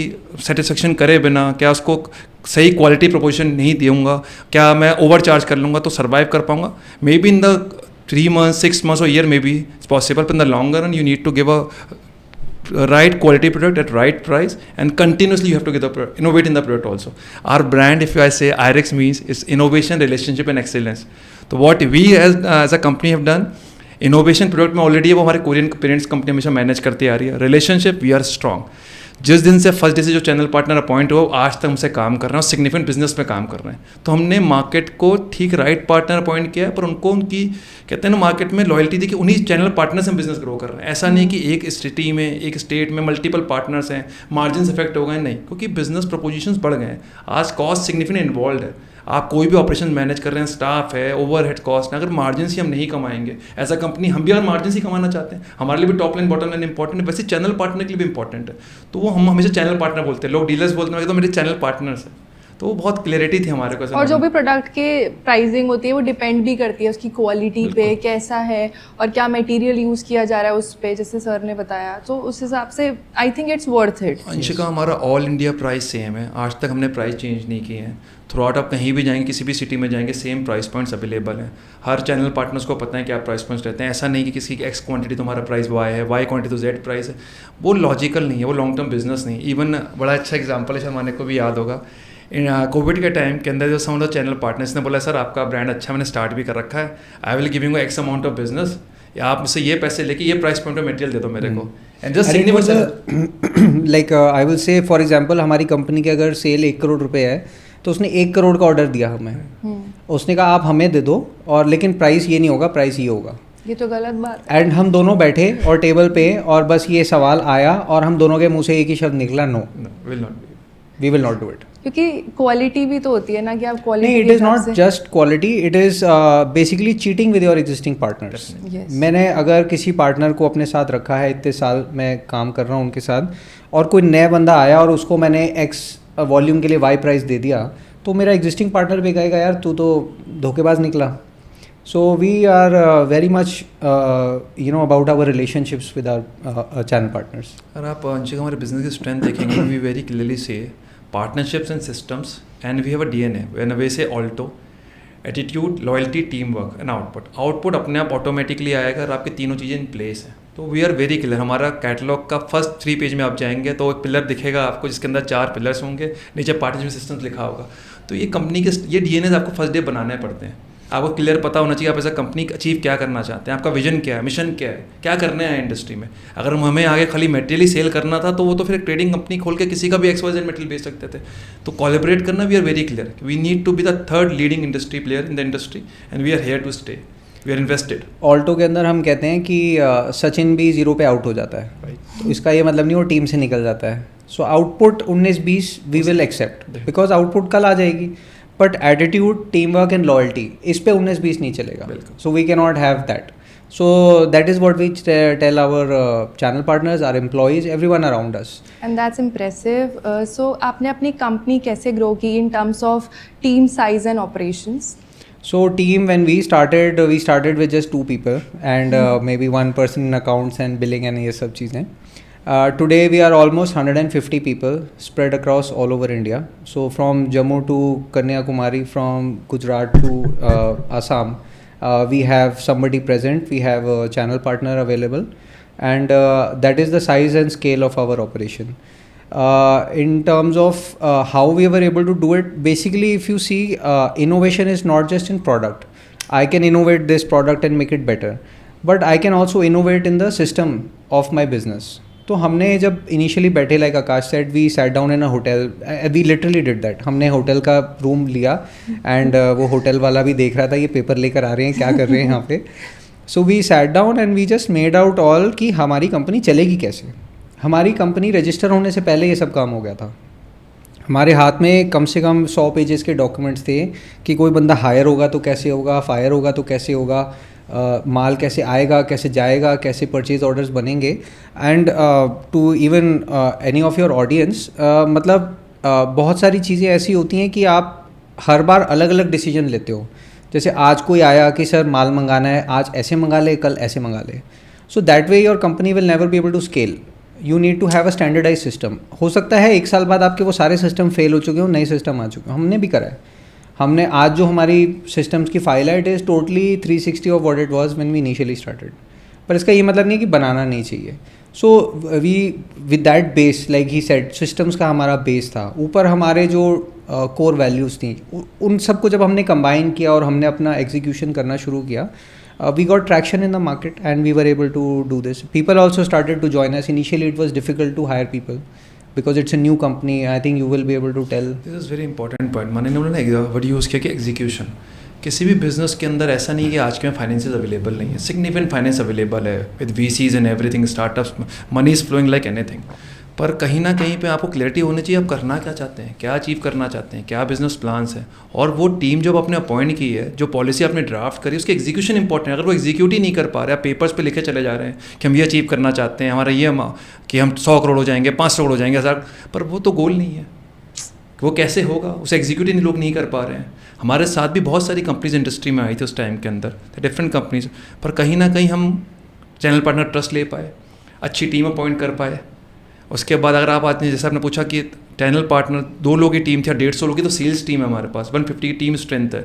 सेटिस्फेक्शन करे बिना, क्या उसको सही क्वालिटी प्रोपोजिशन नहीं दूंगा, क्या मैं ओवर चार्ज कर लूँगा तो सर्वाइव कर पाऊँगा. May be in the 3 months, 6 months or year maybe it's possible, but in the longer run you need to give a right quality product at right price, and continuously you have to get the innovate in the product also. Our brand, if I say IREX, means is innovation, relationship and excellence. So what we as a company have done, innovation product में already वो हमारे Korean parents company हमेशा manage करती आ रही है. Relationship we are strong. जिस दिन से फर्स्ट डे से जो चैनल पार्टनर अपॉइंट हुआ, आज तक हमसे काम कर रहे हैं और सिग्निफिकेंट बिजनेस में काम कर रहे हैं. तो हमने मार्केट को ठीक राइट पार्टनर अपॉइंट किया है, पर उनको उनकी कहते हैं ना मार्केट में लॉयल्टी दी कि उन्हीं चैनल पार्टनर से हम बिजनेस ग्रो कर रहे हैं. ऐसा नहीं कि एक सिटी में, एक स्टेट में मल्टीपल पार्टनर्स हैं, मार्जिन इफेक्ट हो गए, नहीं, क्योंकि बिजनेस प्रपोजिशंस बढ़ गए हैं. आज कॉस्ट सिग्निफिकेंट इन्वॉल्व है. आप कोई भी ऑपरेशन मैनेज कर रहे हैं, स्टाफ है, ओवरहेड कॉस्ट, अगर मार्जिन ही हम नहीं कमाएंगे एज अ कंपनी, हम भी यार मार्जिन ही कमाना चाहते हैं. हमारे लिए भी top line bottom line important है, वैसे चैनल पार्टनर के लिए भी इंपॉर्टेंट है. तो वो हम हमेशा चैनल पार्टनर बोलते हैं. लोग डीलर्स बोलते हैं, तो मेरे चैनल पार्टनर्स हैं. तो वो बहुत क्लियरिटी थी हमारे को. और जो भी प्रोडक्ट के प्राइसिंग होती है वो डिपेंड भी करती है उसकी क्वालिटी पे, कैसा है और क्या मटेरियल यूज़ किया जा रहा है उस पे, जैसे सर ने बताया. तो उस हिसाब से I think it's worth it. Anshika, हमारा ऑल इंडिया प्राइस सेम है. आज तक हमने प्राइस चेंज नहीं किए हैं. थ्रू आउट आप कहीं भी जाएंगे, किसी भी सिटी में जाएंगे, सेम प्राइस पॉइंट्स अवेलेबल हैं. हर चैनल पार्टनर्स को पता है क्या प्राइस पॉइंट्स रहते हैं. ऐसा नहीं कि किसी की एक्स क्वांटिटी तुम्हारा प्राइस वाई है, वाई क्वांटिटी तो जेड प्राइस है. वो लॉजिकल नहीं है, वो लॉन्ग टर्म बिजनेस नहीं. इवन बड़ा अच्छा एग्जाम्पल है, शर्माने को भी याद होगा, कोविड के टाइम के अंदर जो सम ऑफ द चैनल पार्टनर्स ने बोला सर आपका ब्रांड अच्छा, मैंने स्टार्ट भी कर रखा है, I will giving you x amount of business, या आप मुझसे ये पैसे लेके ये प्राइस पॉइंट पे मटेरियल दे दो मेरे को. And just like I will से फॉर एग्जांपल, हमारी कंपनी के अगर सेल 1 करोड़ रुपए है, तो उसने 1 करोड़ का ऑर्डर दिया हमें. उसने कहा आप हमें दे दो, और लेकिन प्राइस ये नहीं होगा, प्राइस ये होगा. ये तो गलत बात है. एंड हम दोनों बैठे और टेबल पे, और बस ये सवाल आया और हम दोनों के मुंह से एक ही शब्द निकला, no, we will not do it. क्योंकि क्वालिटी भी तो होती है ना, कि आप क्वालिटी. नहीं, it is not just quality, it is basically cheating with your existing partners. मैंने अगर किसी पार्टनर को अपने साथ रखा है, इतने साल मैं काम कर रहा हूँ उनके साथ, और कोई नया बंदा आया और उसको मैंने एक्स वॉल्यूम के लिए वाई प्राइस दे दिया, तो मेरा एग्जिस्टिंग पार्टनर भी कहेगा यार तू तो धोखेबाज निकला. So we are very much about our relationships with our channel partners. अगर आप अंशिका हमारे बिजनेस की स्ट्रेंथ देखेंगे, we very clearly say partnerships and systems, and we have a DNA. When we say Alto, attitude, loyalty, teamwork and output अपने आप automatically आएगा अगर आपकी तीनों चीज़ें इन प्लेस हैं. तो वी आर वेरी क्लियर. हमारा कैटलॉग का फर्स्ट 3 पेज में आप जाएंगे तो एक पिलर दिखेगा आपको, जिसके अंदर 4 पिलर्स होंगे, नीचे पार्टनरशिप सिस्टम्स लिखा होगा. तो ये कंपनी के ये DNA आपको फर्स्ट डे बनाने पड़ते हैं. आपको क्लियर पता होना चाहिए आप एज अ कंपनी अचीव क्या करना चाहते हैं, आपका विजन क्या है, मिशन क्या है, क्या करना है इंडस्ट्री में. अगर हमें आगे खाली मटेरियल ही सेल करना था तो वो तो फिर एक ट्रेडिंग कंपनी खोल के किसी का भी XYZ मटेरियल बेच सकते थे. तो कोलैबोरेट करना, we are very clear, we need to be the third leading industry player in the industry, and we are here to stay. We are invested. ऑल्टो के अंदर हम कहते हैं कि सचिन भी 0 पे आउट हो जाता है, तो इसका ये मतलब नहीं वो टीम से निकल जाता है। सो output 19-20 we will accept because output कल आ जाएगी, but attitude, teamwork and loyalty, इस पे 19-20 नहीं चलेगा। So we can not have that. So that is what we tell our channel partners, our employees, everyone around us. And that's impressive. So आपने अपनी company कैसे grow की in terms of team size and operations? So team, when we started with just 2 people and maybe 1 person in accounts and billing and ये सब चीज़ें. Today we are almost 150 people spread across all over India. So from Jammu to Kanyakumari, from Gujarat to Assam. We have somebody present, we have a channel partner available, and that is the size and scale of our operation. In terms of how we were able to do it, basically if you see, innovation is not just in product. I can innovate this product and make it better, but I can also innovate in the system of my business. तो हमने जब initially बैठे, like Akash said, we sat down in a hotel, we literally did that. हमने hotel का room लिया and वो hotel वाला भी देख रहा था ये पेपर लेकर आ रहे हैं, क्या कर रहे हैं यहाँ पे। So we sat down and we just made out all कि हमारी कंपनी चलेगी कैसे। हमारी कंपनी रजिस्टर होने से पहले ये सब काम हो गया था। हमारे हाथ में कम से कम 100 पेजेस के डॉक्यूमेंट्स थे कि कोई बंदा हायर होगा तो कैसे होगा, फायर होगा तो कैसे होगा, माल कैसे आएगा, कैसे जाएगा, कैसे परचेज ऑर्डर्स बनेंगे। And to even any of your audience, मतलब बहुत सारी चीज़ें ऐसी होती हैं कि आप हर बार अलग अलग डिसीजन लेते हो। जैसे आज कोई आया कि सर माल मंगाना है, आज ऐसे मंगा ले, कल ऐसे मंगा ले। So that way your company will never be able to scale. You need to have a standardise system. हो सकता है 1 साल बाद आपके वो सारे सिस्टम फेल हो चुके हो, नए सिस्टम आ चुके हो। हमने भी करा है। हमने आज जो हमारी सिस्टम्स की फाइल है, it is totally 360 of what it was when we initially started. पर इसका ये मतलब नहीं है कि बनाना नहीं चाहिए। So we with that base, like he said, systems का हमारा बेस था, ऊपर हमारे जो कोर वैल्यूज़ थी, उन सबको जब हमने कंबाइन किया और हमने अपना एग्जीक्यूशन करना शुरू किया, we got traction in the market and we were able to do this. People also started to join us. Initially it was difficult to hire people because it's a new company. I think you will be able to tell. This is very important point. मैंने उन्होंने word use किया कि execution. किसी भी business के अंदर ऐसा नहीं है कि आज के में फाइनेंसेस अवेलेबल नहीं है। सिग्निफिकेंट फाइनेंस अवेलेबल है with VCs and everything, startups, money is flowing like anything. पर कहीं ना कहीं पे आपको क्लैरिटी होनी चाहिए, आप करना क्या चाहते हैं, क्या अचीव करना चाहते हैं, क्या बिजनेस प्लान्स है। और वो टीम जब आपने अपॉइंट की है, जो पॉलिसी आपने ड्राफ्ट करी, उसकी एग्जीक्यूशन इंपॉर्टेंट है। अगर वो एग्जीक्यूट ही नहीं कर पा रहे, आप पेपर्स पे लिखे चले जा रहे हैं कि हम ये अचीव करना चाहते हैं, हमारा ये कि हम 100 करोड़ हो जाएंगे, 500 करोड़ हो जाएंगे, 1000, पर वो तो गोल नहीं है। वो कैसे होगा, उसे एग्जीक्यूट ही लोग नहीं कर पा रहे हैं। हमारे साथ भी बहुत सारी कंपनीज इंडस्ट्री में आई थी उस टाइम के अंदर, डिफरेंट कंपनीज, पर कहीं ना कहीं हम चैनल पार्टनर ट्रस्ट ले पाए, अच्छी टीम अपॉइंट कर पाए। उसके बाद अगर आप आते हैं, जैसे आपने पूछा कि चैनल पार्टनर 2 लोगों की टीम थी, 150 लोगों की तो सेल्स टीम है हमारे पास, 150 की टीम स्ट्रेंथ है।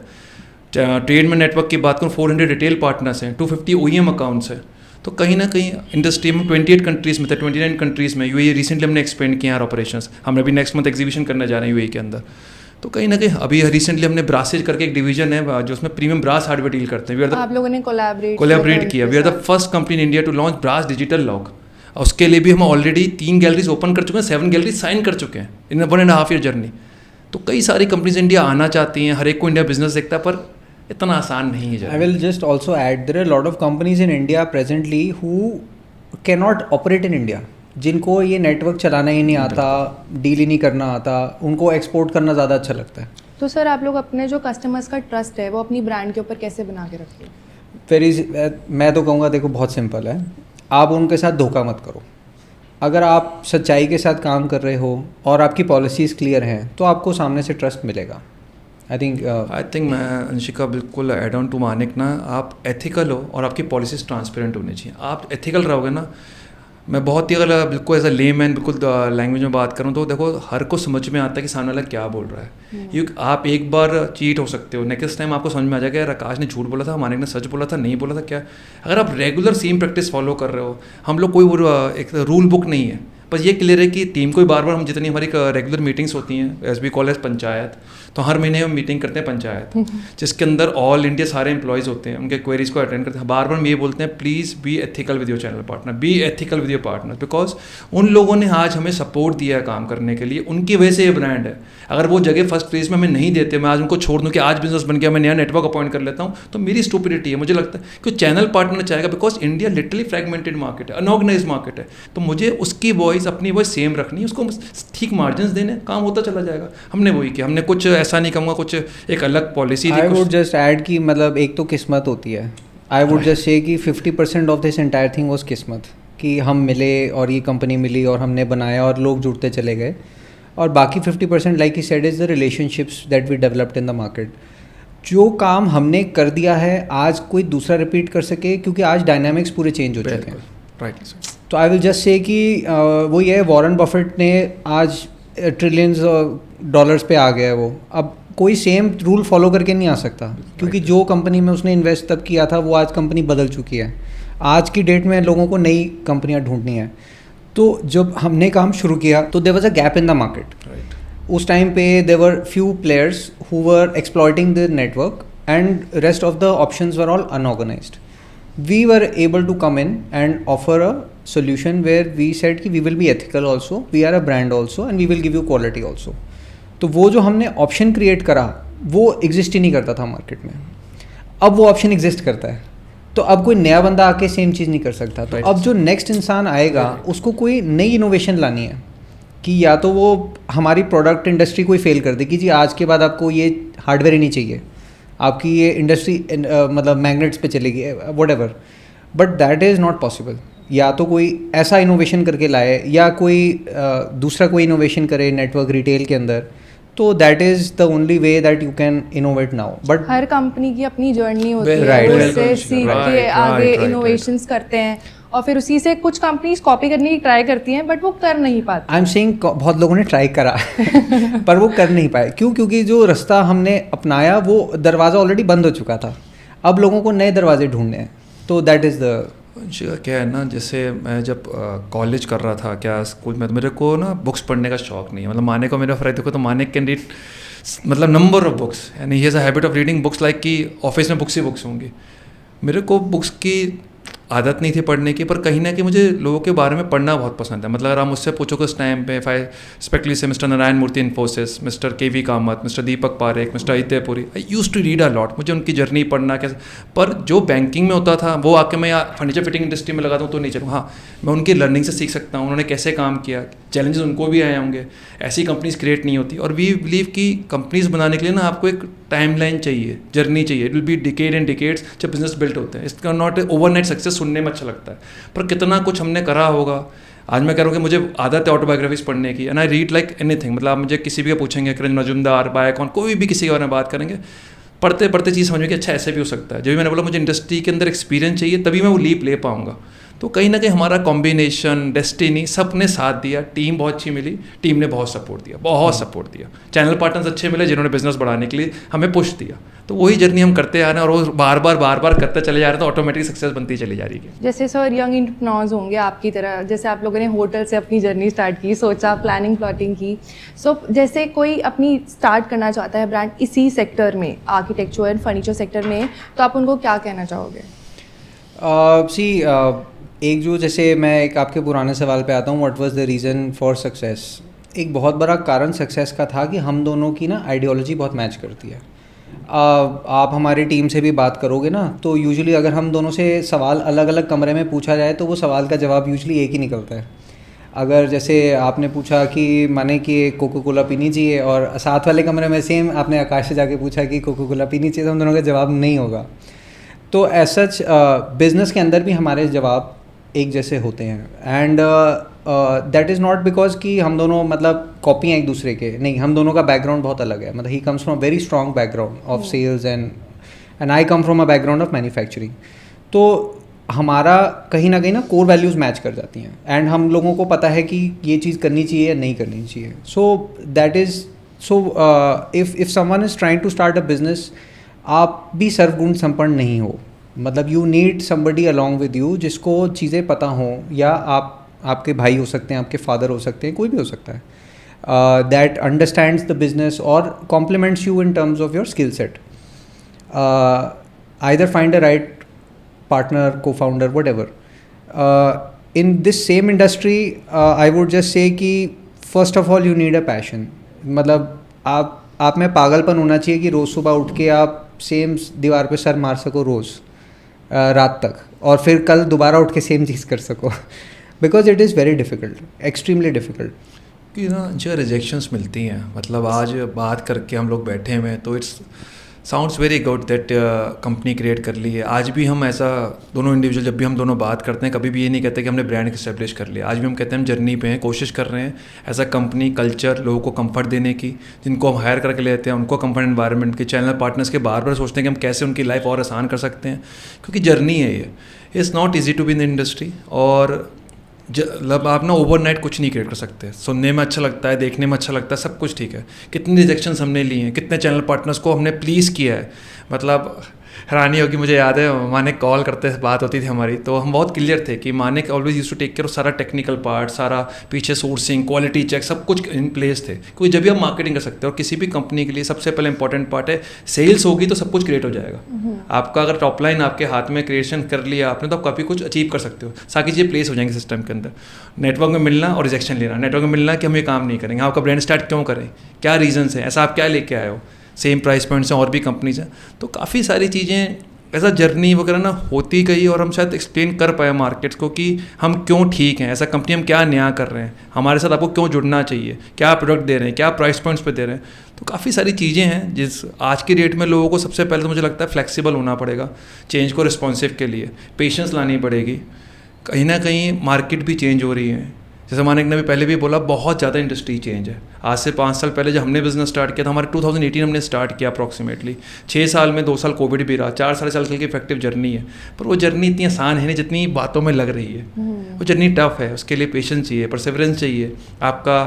ट्रेड में नेटवर्क की बात करूँ, 400 रिटेल पार्टनर्स हैं, 250 OEM अकाउंट्स हैं। तो कहीं ना कहीं इंडस्ट्री में 28 कंट्रीज़ में थे, 29 कंट्रीज़ में। UAE रिसेंटली हमने एक्सपेंड किया ऑपरेशंस। हम अभी नेक्स्ट मंथ एग्जीबिशन करने जा रहे हैं UAE के अंदर। तो कहीं ना कहीं अभी रिसेंटली हमने ब्रासेज करके एक डिवीजन है जो उसमें प्रीमियम ब्रास हार्डवेयर डील करते हैं। आप लोगों ने कोलैबोरेट किया। We are the first company in India to launch brass digital lock. उसके लिए भी हम ऑलरेडी 3 गैलरीज ओपन कर चुके हैं, 7 गैलरीज साइन कर चुके हैं इन 1.5 ईयर जर्नी। तो कई सारी कंपनीज इंडिया आना चाहती हैं, हर एक को इंडिया बिजनेस देखता है, पर इतना आसान नहीं है। I will just also add, there are a lot of companies in India presently who cannot operate in India, जिनको ये नेटवर्क चलाना ही नहीं आता, डील ही नहीं करना आता, उनको एक्सपोर्ट करना ज़्यादा अच्छा लगता है। तो सर आप लोग अपने जो कस्टमर्स का ट्रस्ट है वो अपनी ब्रांड के ऊपर कैसे बना के रखते हो? मैं तो कहूँगा, देखो बहुत सिंपल है, आप उनके साथ धोखा मत करो। अगर आप सच्चाई के साथ काम कर रहे हो और आपकी पॉलिसीज़ क्लियर हैं तो आपको सामने से ट्रस्ट मिलेगा। आई थिंक मैं अंशिका बिल्कुल एड ऑन टू मानिक ना, आप एथिकल हो और आपकी पॉलिसीज़ ट्रांसपेरेंट होनी चाहिए। आप एथिकल रहोगे ना, मैं बहुत ही अगर बिल्कुल एज अ लेमैन बिल्कुल लैंग्वेज में बात करूँ तो देखो हर को समझ में आता है कि सामने वाला क्या बोल रहा है। आप एक बार चीट हो सकते हो, नेक्स्ट टाइम आपको समझ में आ जाएगा यार आकाश ने झूठ बोला था, मानिक ने सच बोला था, नहीं बोला था क्या। अगर आप रेगुलर सेम प्रैक्टिस फॉलो कर रहे हो, हम लोग कोई एक रूल बुक नहीं है, बस ये क्लियर है कि टीम को ही बार बार हम जितनी हमारी रेगुलर मीटिंग्स होती हैं as we call as panchayat, तो हर महीने हम मीटिंग करते हैं पंचायत, जिसके अंदर ऑल इंडिया सारे एम्प्लॉयज़ होते हैं, उनके क्वेरीज को अटेंड करते हैं। बार बार हम ये बोलते हैं please be ethical with your channel partner, be ethical with your partner, because उन लोगों ने आज हमें सपोर्ट दिया है काम करने के लिए, उनकी वजह से ये ब्रांड है। अगर वो जगह फर्स्ट प्लेस में हमें नहीं देते, मैं आज उनको छोड़ दूँ कि आज बिजनेस बन गया मैं नया नेटवर्क अपॉइंट कर लेता हूँ, तो मेरी स्टूपिडिटी है। मुझे लगता है कि चैनल पार्टनर चाहेगा, because India literally fragmented market है, अनऑर्गेनाइज मार्केट है, तो मुझे उसकी वॉइस अपनी वॉइस सेम रखनी है, उसको ठीक मार्जिन देने, काम होता चला जाएगा। हमने वही किया, हमने कुछ ऐसा नहीं कहूँगा कुछ एक अलग policy I would just add कि मतलब एक तो किस्मत होती है। आई वुड जस्ट से कि 50% of this entire thing was किस्मत, कि हम मिले और ये कंपनी मिली और हमने बनाया और लोग जुड़ते चले गए, और बाकी 50% like he said is the relationships that we developed in the market. जो काम हमने कर दिया है आज कोई दूसरा रिपीट कर सके, क्योंकि आज डायनामिक्स पूरे चेंज हो चुके हैं। राइट। तो आई विल जस्ट से कि वो ये वॉरेन बफेट ने आज ट्रिलियंस डॉलर्स पे आ गया है वो, अब कोई सेम रूल फॉलो करके नहीं आ सकता, क्योंकि जो कंपनी में उसने इन्वेस्ट तब किया था वो आज कंपनी बदल चुकी है। आज की डेट में लोगों को नई कंपनियां ढूंढनी है। तो जब हमने काम शुरू किया तो there was a gap in the market. उस टाइम पे there were few players who were exploiting the network and rest of the options were all unorganised. We were able to come in and offer a solution where we said कि we will be ethical also, we are a brand also and we will give you quality also. तो वो जो हमने option create करा वो exist ही नहीं करता था मार्केट में, अब वो ऑप्शन एग्जिस्ट करता है। तो अब कोई नया बंदा आके सेम चीज़ नहीं कर सकता। तो अब जो नेक्स्ट इंसान आएगा उसको कोई नई इनोवेशन लानी है, कि या तो वो हमारी प्रोडक्ट इंडस्ट्री कोई फेल कर दे कि जी आज के बाद आपको ये हार्डवेयर ही नहीं चाहिए, आपकी ये इंडस्ट्री मतलब मैग्नेट्स पे चलेगी, whatever, but that is not possible. या तो कोई ऐसा इनोवेशन करके लाए या कोई दूसरा कोई इनोवेशन करे नेटवर्क रिटेल के अंदर, तो that is the only way that you can innovate now. But her company की अपनी जर्नी होती है, Right, वो right, उससे सीख के आगे right. इनोवेशंस करते हैं और फिर उसी से कुछ कंपनीज कॉपी करने की ट्राई करती हैं बट वो कर नहीं पाती। आई एम सेइंग बहुत लोगों ने ट्राई करा पर वो कर नहीं पाए। क्यों? क्योंकि जो रास्ता हमने अपनाया वो दरवाज़ा ऑलरेडी बंद हो चुका था, अब लोगों को नए दरवाजे ढूंढने हैं। तो दैट इज़ द क्या है ना, जैसे मैं जब कॉलेज कर रहा था, क्या स्कूल में, तो मेरे को ना बुक्स पढ़ने का शौक नहीं है। मतलब माने को मेरा फ्रेंड देखो तो माने कैन रीड मतलब नंबर ऑफ बुक्स, यानी ही has a habit of reading books, like कि ऑफिस में बुक्स ही बुक्स होंगी। मेरे को बुक्स की आदत नहीं थी पढ़ने की, पर कहीं ना कहीं मुझे लोगों के बारे में पढ़ना बहुत पसंद है। मतलब अगर आप मुझसे पूछो कि उस टाइम पे फाई स्पेशली से mister Narayan Murthy Infosys, mister KV. Kamath, mister Deepak Parekh, mister अहित्य, I use to read a lot. मुझे उनकी जर्नी पढ़ना कैसे, पर जो बैंकिंग में होता था वो आके मैं फर्नीचर फिटिंग इंडस्ट्री में लगा दूँ तो नहीं चलूँ। हाँ, मैं उनकी लर्निंग से सीख सकता हूँ, उन्होंने कैसे काम किया, चैलेंजेस उनको भी आए होंगे। ऐसी कंपनीज क्रिएट नहीं होती, और वी बिलीव कि कंपनीज बनाने के लिए ना आपको एक टाइमलाइन चाहिए, जर्नी चाहिए। It will be decade and decades जब बिजनेस बिल्ट होते हैं। इसका नॉट ओवरनाइट सक्सेस सुनने में अच्छा लगता है, पर कितना कुछ हमने करा होगा। आज मैं कह रहा हूँ कि मुझे आदत है ऑटोबायोग्राफीज पढ़ने की, and I read like anything. मतलब आप मुझे किसी भी का पूछेंगे, किरण मजुमदार, बायकॉन, कोई भी किसी के बारे में बात करेंगे, पढ़ते पढ़ते चीज़ समझ में कि अच्छा ऐसे भी हो सकता है। जब भी मैंने बोला मुझे इंडस्ट्री के अंदर एक्सपीरियंस चाहिए, तभी मैं वो लीप ले पाऊंगा। तो कहीं ना कहीं हमारा कॉम्बिनेशन, डेस्टिनी, सब ने साथ दिया। टीम बहुत अच्छी मिली, टीम ने बहुत सपोर्ट दिया, बहुत सपोर्ट दिया। चैनल पार्टनर्स अच्छे मिले जिन्होंने बिजनेस बढ़ाने के लिए हमें पुश दिया। तो वही जर्नी हम करते आ रहे हैं, और वो बार बार करते चले जा रहे हैं, तो ऑटोमेटिक सक्सेस बनती चली जा रही है। जैसे सर यंग एंटरप्रेन्योर्स होंगे आपकी तरह, जैसे आप लोगों ने होटल से अपनी जर्नी स्टार्ट की, सोचा, प्लानिंग प्लॉटिंग की। सो जैसे कोई अपनी स्टार्ट करना चाहता है ब्रांड इसी सेक्टर में, आर्किटेक्चर एंड फर्नीचर सेक्टर में, तो आप उनको क्या कहना चाहोगे? एक जो, जैसे मैं एक आपके पुराने सवाल पे आता हूँ, what was the reason for success. एक बहुत बड़ा कारण सक्सेस का था कि हम दोनों की ना आइडियोलॉजी बहुत मैच करती है। आप हमारी टीम से भी बात करोगे ना, तो यूजुअली अगर हम दोनों से सवाल अलग अलग कमरे में पूछा जाए तो वो सवाल का जवाब यूजुअली एक ही निकलता है। अगर जैसे आपने पूछा कि माने कि कोको कोला पीनी चाहिए, और साथ वाले कमरे में सेम आपने आकाश से जाके पूछा कि कोको कोला पीनी चाहिए, तो हम दोनों का जवाब नहीं होगा। तो एज सच बिज़नेस के अंदर भी हमारे जवाब एक जैसे होते हैं, and that is not because कि हम दोनों मतलब कॉपी हैं एक दूसरे के, नहीं, हम दोनों का बैकग्राउंड बहुत अलग है। मतलब he comes from very strong background of sales and I come from a background of manufacturing. तो हमारा कहीं ना कोर वैल्यूज़ मैच कर जाती हैं, एंड हम लोगों को पता है कि ये चीज़ करनी चाहिए या नहीं करनी चाहिए। So that is if someone is trying to start a business, आप भी सर्वगुण संपन्न नहीं हो। मतलब you need somebody along with you जिसको चीज़ें पता हों, या आप आपके भाई हो सकते हैं, आपके फादर हो सकते हैं, कोई भी हो सकता है, that understands the business or complements you in terms of your skill set. Either find a right partner, co-founder, whatever. In this same industry, I would just say कि first of all you need a passion. मतलब आप में पागलपन होना चाहिए कि रोज़ सुबह उठ के आप सेम दीवार पे सर मार सको रोज़ रात तक, और फिर कल दोबारा उठ के सेम चीज़ कर सको, because it is very difficult, extremely difficult. कि ना जो रिजेक्शंस मिलती हैं, मतलब आज बात करके हम लोग बैठे हुए हैं तो it's sounds very good that company create कर ली है. आज भी हम ऐसा दोनों इंडिविजुअल जब भी हम दोनों बात करते हैं कभी भी ये नहीं कहते कि हमने ब्रांड इस्टेब्लिश कर लिया. आज भी हम कहते हैं हम जर्नी पे हैं, कोशिश कर रहे हैं एज अ कंपनी कल्चर लोगों को कंफर्ट देने की, जिनको हम हायर करके लेते हैं उनको कंफर्ट एनवायरनमेंट के, चैनल पार्टनर्स के बार बार सोचते हैं कि हम कैसे उनकी लाइफ और आसान कर सकते हैं, क्योंकि जर्नी है ये. It's not easy to be in the industry. और मतलब आप ना ओवरनाइट कुछ नहीं क्रिएट कर सकते. सुनने में अच्छा लगता है, देखने में अच्छा लगता है, सब कुछ ठीक है. कितनी रिजेक्शंस हमने ली हैं, कितने चैनल पार्टनर्स को हमने प्लीज़ किया है. मतलब हैरानी होगी, मुझे याद है मानिक कॉल करते बात होती थी हमारी, तो हम बहुत क्लियर थे कि Manik always use to take care, सारा टेक्निकल पार्ट, सारा पीछे सोर्सिंग, क्वालिटी चेक, सब कुछ इन प्लेस थे, क्योंकि जब भी हम मार्केटिंग कर सकते हैं. और किसी भी कंपनी के लिए सबसे पहले इंपॉर्टेंट पार्ट है सेल्स होगी तो सब कुछ क्रिएट हो जाएगा. आपका अगर टॉप लाइन आपके हाथ में क्रिएशन कर लिया आपने तो आप काफ़ी कुछ अचीव कर सकते हो. सारी चीज़ें प्लेस हो जाएंगे सिस्टम के अंदर. नेटवर्क में मिलना और रिजेक्शन लेना. नेटवर्क में मिलना कि हम ये काम नहीं करेंगे, आपका ब्रांड स्टार्ट क्यों करें, क्या रीजंस है, ऐसा आप क्या लेके आए हो, सेम प्राइस पॉइंट्स हैं और भी कंपनीज हैं. तो काफ़ी सारी चीज़ें ऐसा जर्नी वगैरह ना होती गई, और हम शायद एक्सप्लेन कर पाए मार्केट्स को कि हम क्यों ठीक हैं, ऐसा कंपनी हम क्या नया कर रहे हैं, हमारे साथ आपको क्यों जुड़ना चाहिए, क्या प्रोडक्ट दे रहे हैं, क्या प्राइस पॉइंट्स पे दे रहे हैं. तो काफ़ी सारी चीज़ें हैं जिस आज की डेट में लोगों को सबसे पहले तो मुझे लगता है फ्लेक्सिबल होना पड़ेगा चेंज को रिस्पॉन्सिव के लिए, पेशेंस लानी पड़ेगी. कहीं ना कहीं मार्केट भी चेंज हो रही है. जैसे मानिक ने भी पहले भी बोला, बहुत ज़्यादा इंडस्ट्री चेंज है. आज से 5 साल पहले जब हमने बिजनेस स्टार्ट किया था, हमारे 2018 हमने स्टार्ट किया अप्रॉक्सीमेटली. 6 साल में 2 साल कोविड भी रहा, 4 साढ़े 4 साल की इफेक्टिव जर्नी है. पर वो जर्नी इतनी आसान है नहीं जितनी बातों में लग रही है. वो जर्नी टफ है, उसके लिए पेशेंस चाहिए, परसेवरेंस चाहिए, आपका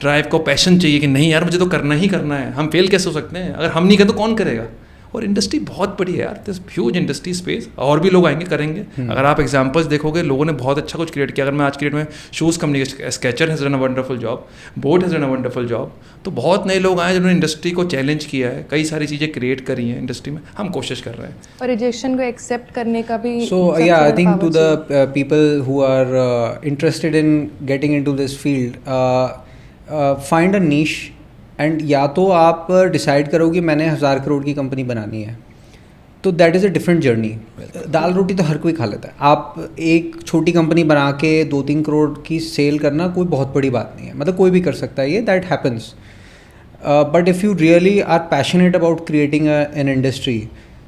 ड्राइव को पैशन चाहिए कि नहीं यार मुझे तो करना ही करना है. हम फेल कैसे हो सकते हैं, अगर हम नहीं करें तो कौन करेगा. और इंडस्ट्री बहुत बड़ी है यार, दिस ह्यूज इंडस्ट्री स्पेस, और भी लोग आएंगे करेंगे. अगर आप एग्जांपल्स देखोगे, लोगों ने बहुत अच्छा कुछ क्रिएट किया. अगर मैं आज की डेट में shoes company, sketcher has done a wonderful job, boat has done a wonderful job. तो बहुत नए लोग आए जिन्होंने इंडस्ट्री को चैलेंज किया है, कई सारी चीज़ें क्रिएट करी हैं इंडस्ट्री में. हम कोशिश कर रहे हैं और रिजेक्शन को एक्सेप्ट करने का भी. So yeah, I think to the people who are interested in getting into this field, find a niche. And या तो आप डिसाइड करो कि मैंने 1000 करोड़ की कंपनी बनानी है, तो that is a different journey. दाल रोटी तो हर कोई खा लेता है. आप एक छोटी कंपनी बना के 2-3 करोड़ की सेल करना कोई बहुत बड़ी बात नहीं है, मतलब कोई भी कर सकता है ये, that happens. But if you really are passionate about creating an industry,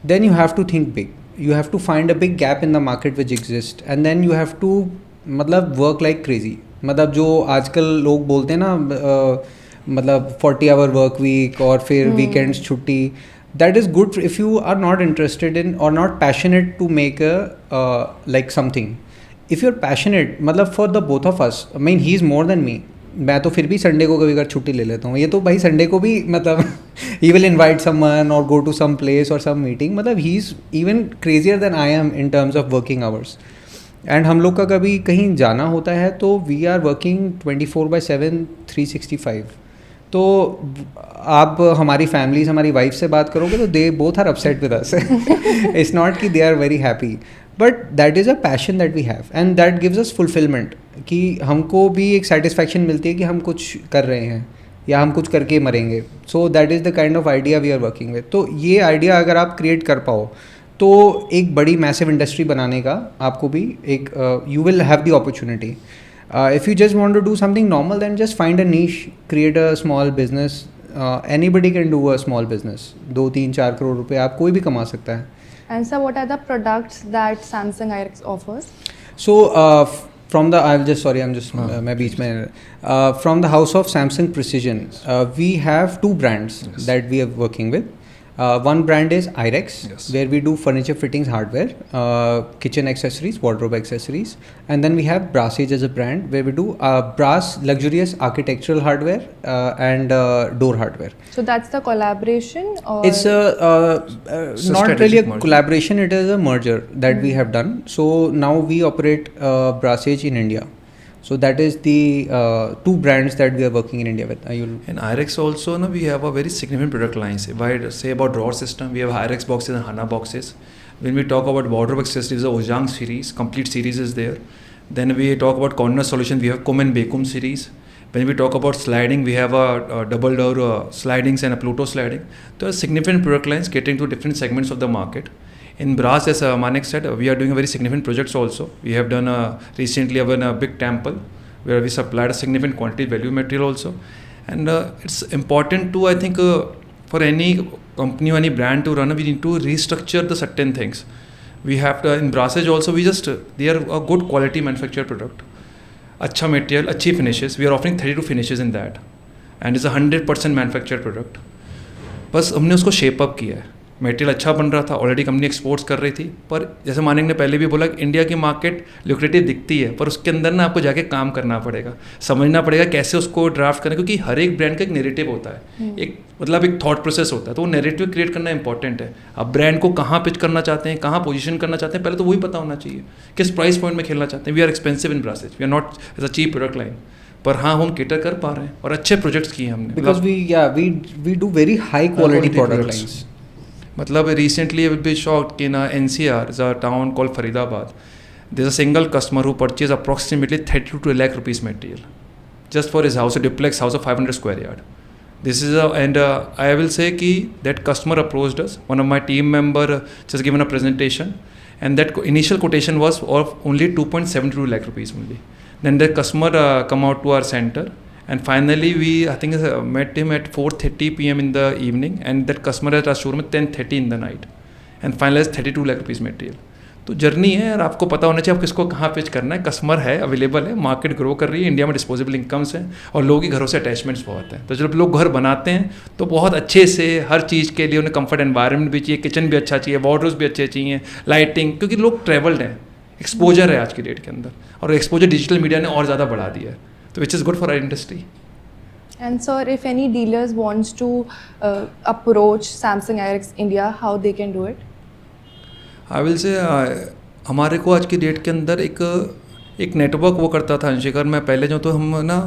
then you have to think big. You have to find a big gap in the market which exist, and then you have to मतलब work like crazy. मतलब जो आजकल लोग बोलते हैं ना, मतलब 40 our work week और फिर वीकेंड्स छुट्टी, that is good if you are not interested in और not passionate to make a like something. If you are passionate, मतलब for the both of us, I mean he is more than me. मैं तो फिर भी Sunday को कभी अगर छुट्टी ले लेता हूँ, ये तो भाई संडे को भी मतलब ही विल इन्वाइट समवन और गो टू सम प्लेस और सम मीटिंग. मतलब he is even crazier than I am in terms of working hours. And हम लोग का कभी कहीं जाना होता है तो वी आर वर्किंग 24/7 365. तो आप हमारी फैमिलीज, हमारी वाइफ से बात करोगे तो they both are upset with us. It's not कि they are very happy, but that is a passion that we have and that gives us fulfilment, कि हमको भी एक सेटिस्फैक्शन मिलती है कि हम कुछ कर रहे हैं या हम कुछ करके मरेंगे. So that is the kind of idea we are working with. तो ये आइडिया अगर आप क्रिएट कर पाओ तो एक बड़ी मैसिव इंडस्ट्री बनाने का आपको भी एक you will have the opportunity. If you just want to do something normal, then just find a niche, create a small business. Anybody can do a small business. 2-3-4 crore रुपए आप कोई भी कमा सकता है. And so what are the products that Samsung IRIX offers? So from the मैं बीच में from the house of Samsung Precision, we have 2 brands that we are working with. One brand is IRIX, where we do furniture fittings hardware, kitchen accessories, wardrobe accessories, and then we have Brassage as a brand where we do brass luxurious architectural hardware and door hardware. So that's the collaboration, or it's not really a collaboration, it is a merger that we have done. So now we operate Brassage in India. So that is the two brands that we are working in India with. In IREX also, no, we have a very significant product lines. If I say about drawer system, we have IREX boxes and HANA boxes. When we talk about wardrobe accessories, the Ojang series, complete series is there. Then we talk about corner solution, we have Kum and Bekum series. When we talk about sliding, we have a double door slidings and a Pluto sliding. There are significant product lines catering to different segments of the market. In brass, as Manik said, we are doing a very significant projects also. We have done recently a big temple where we supplied a significant quantity value material also. And it's important to, I think, for any company or any brand to run, we need to restructure the certain things. We have to, in brasses also, they are a good quality manufactured product. Acha material, अच्छी finishes. We are offering 32 finishes in that. And it's a 100% manufactured product. बस हमने उसको shape up किया है. Material अच्छा बन रहा था, ऑलरेडी कंपनी एक्सपोर्ट्स कर रही थी, पर जैसे मानिक ने पहले भी बोला इंडिया की मार्केट लुक्रेटिव दिखती है, पर उसके अंदर ना आपको जाके काम करना पड़ेगा, समझना पड़ेगा कैसे उसको ड्राफ्ट करें, क्योंकि हर एक ब्रांड का एक नैरेटिव होता है, एक मतलब एक थॉट प्रोसेस होता है, तो वो नैरेटिव क्रिएट करना इंपॉर्टेंट है. आप ब्रांड को कहाँ पिच करना चाहते हैं, कहाँ पोजीशन करना चाहते हैं, पहले तो वही पता होना चाहिए, किस प्राइस पॉइंट में खेलना चाहते हैं. We are expensive in brasses, we are not as a cheap product line, पर हाँ हम केटर कर पा रहे हैं और अच्छे प्रोजेक्ट्स किए हमने. Because we do very high quality product lines. मतलब recently you will be shocked in NCR, is a town called Faridabad. There's a single customer who purchased approximately 32 lakh rupees material just for his house, a duplex house of 500 square yard. This is I will say कि that customer approached us. One of my team member just given a presentation, and that initial quotation was of only 2.72 lakh rupees only. Then the customer come out to our center. And finally, I think met him at 4:30 p.m. in the evening, and that customer at our showroom at 10:30 in the night, and finalized 32 lakh rupees material. तो journey है और आपको पता होना चाहिए आप किसको कहाँ पिच करना है. कस्टमर है, अवेलेबल है, मार्केट ग्रो कर रही है, इंडिया में डिस्पोजेबल इनकम्स हैं और लोगों की घरों से अटैचमेंट्स बहुत हैं. तो जब लोग घर बनाते हैं तो बहुत अच्छे से हर चीज़ के लिए उन्हें कंफर्ट एनवायरनमेंट भी चाहिए, किचन भी अच्छा चाहिए, वार्डरोब्स भी अच्छे चाहिए, लाइटिंग, क्योंकि लोग ट्रैवल्ड हैं, एक्सपोजर है आज की डेट के अंदर, और एक्सपोजर डिजिटल मीडिया ने और ज़्यादा बढ़ा दिया है, तो which is good for our industry. And sir, if any dealers wants to approach Samsung IREX India, how they can do it? I will say हमारे को आज की डेट के अंदर एक नेटवर्क वो करता था अंशिकर. मैं पहले जो तो हम ना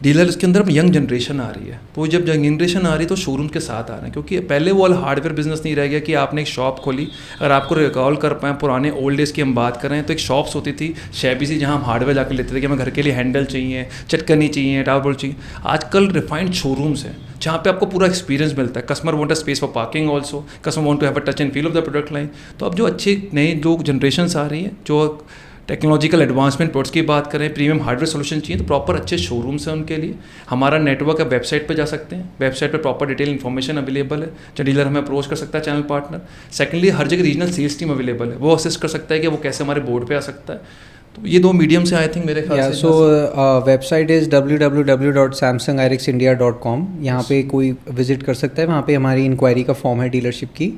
डीलर इसके अंदर यंग जनरेशन आ रही है, तो जब यंग जनरेशन आ रही है तो शोरूम के साथ आ रहे हैं, क्योंकि पहले वो हार्डवेयर बिजनेस नहीं रह गया कि आपने एक शॉप खोली. अगर आपको रिकॉल कर पाएँ पुराने ओल्ड डेज़ की हम बात करें तो एक शॉप्स होती थी शैबी सी, जहाँ हम हार्डवेयर जाकर लेते थे कि हमें घर के लिए हैंडल चाहिए, चटकनी चाहिए, टावर बोल्ट चाहिए. आजकल रिफाइंड शोरूम्स हैं जहाँ पे आपको पूरा एक्सपीरियंस मिलता है. Customer want a space for parking also, customer want to have a touch and feel of the product line. तो अब जो अच्छी नई जो जनरेशन आ रही हैं, जो टेक्नोलॉजिकल एडवांसमेंट प्रोडक्ट्स की बात करें, प्रीमियम हार्डवेयर सोल्यूशन चाहिए, तो प्रॉपर अच्छे शोरूम्स हैं उनके लिए. हमारा नेटवर्क है, वेबसाइट पे जा सकते हैं, वेबसाइट पे प्रॉपर डिटेल इन्फॉर्मेशन अवेलेबल है, जो डीलर हमें अप्रोच कर सकता है, चैनल पार्टनर. सेकेंडली हर जगह रीजनल सेल्स टीम अवेलेबल है, वो असिस्ट कर सकता है कि वो कैसे हमारे बोर्ड पे आ सकता है. तो ये दो मीडियम से आई थिंक मेरे ख्याल से. सो वेबसाइट इज़ www.samsungirex.india.com. यहाँ पे कोई विजिट कर सकता है, वहाँ पे हमारी इंक्वायरी का फॉर्म है डीलरशिप की.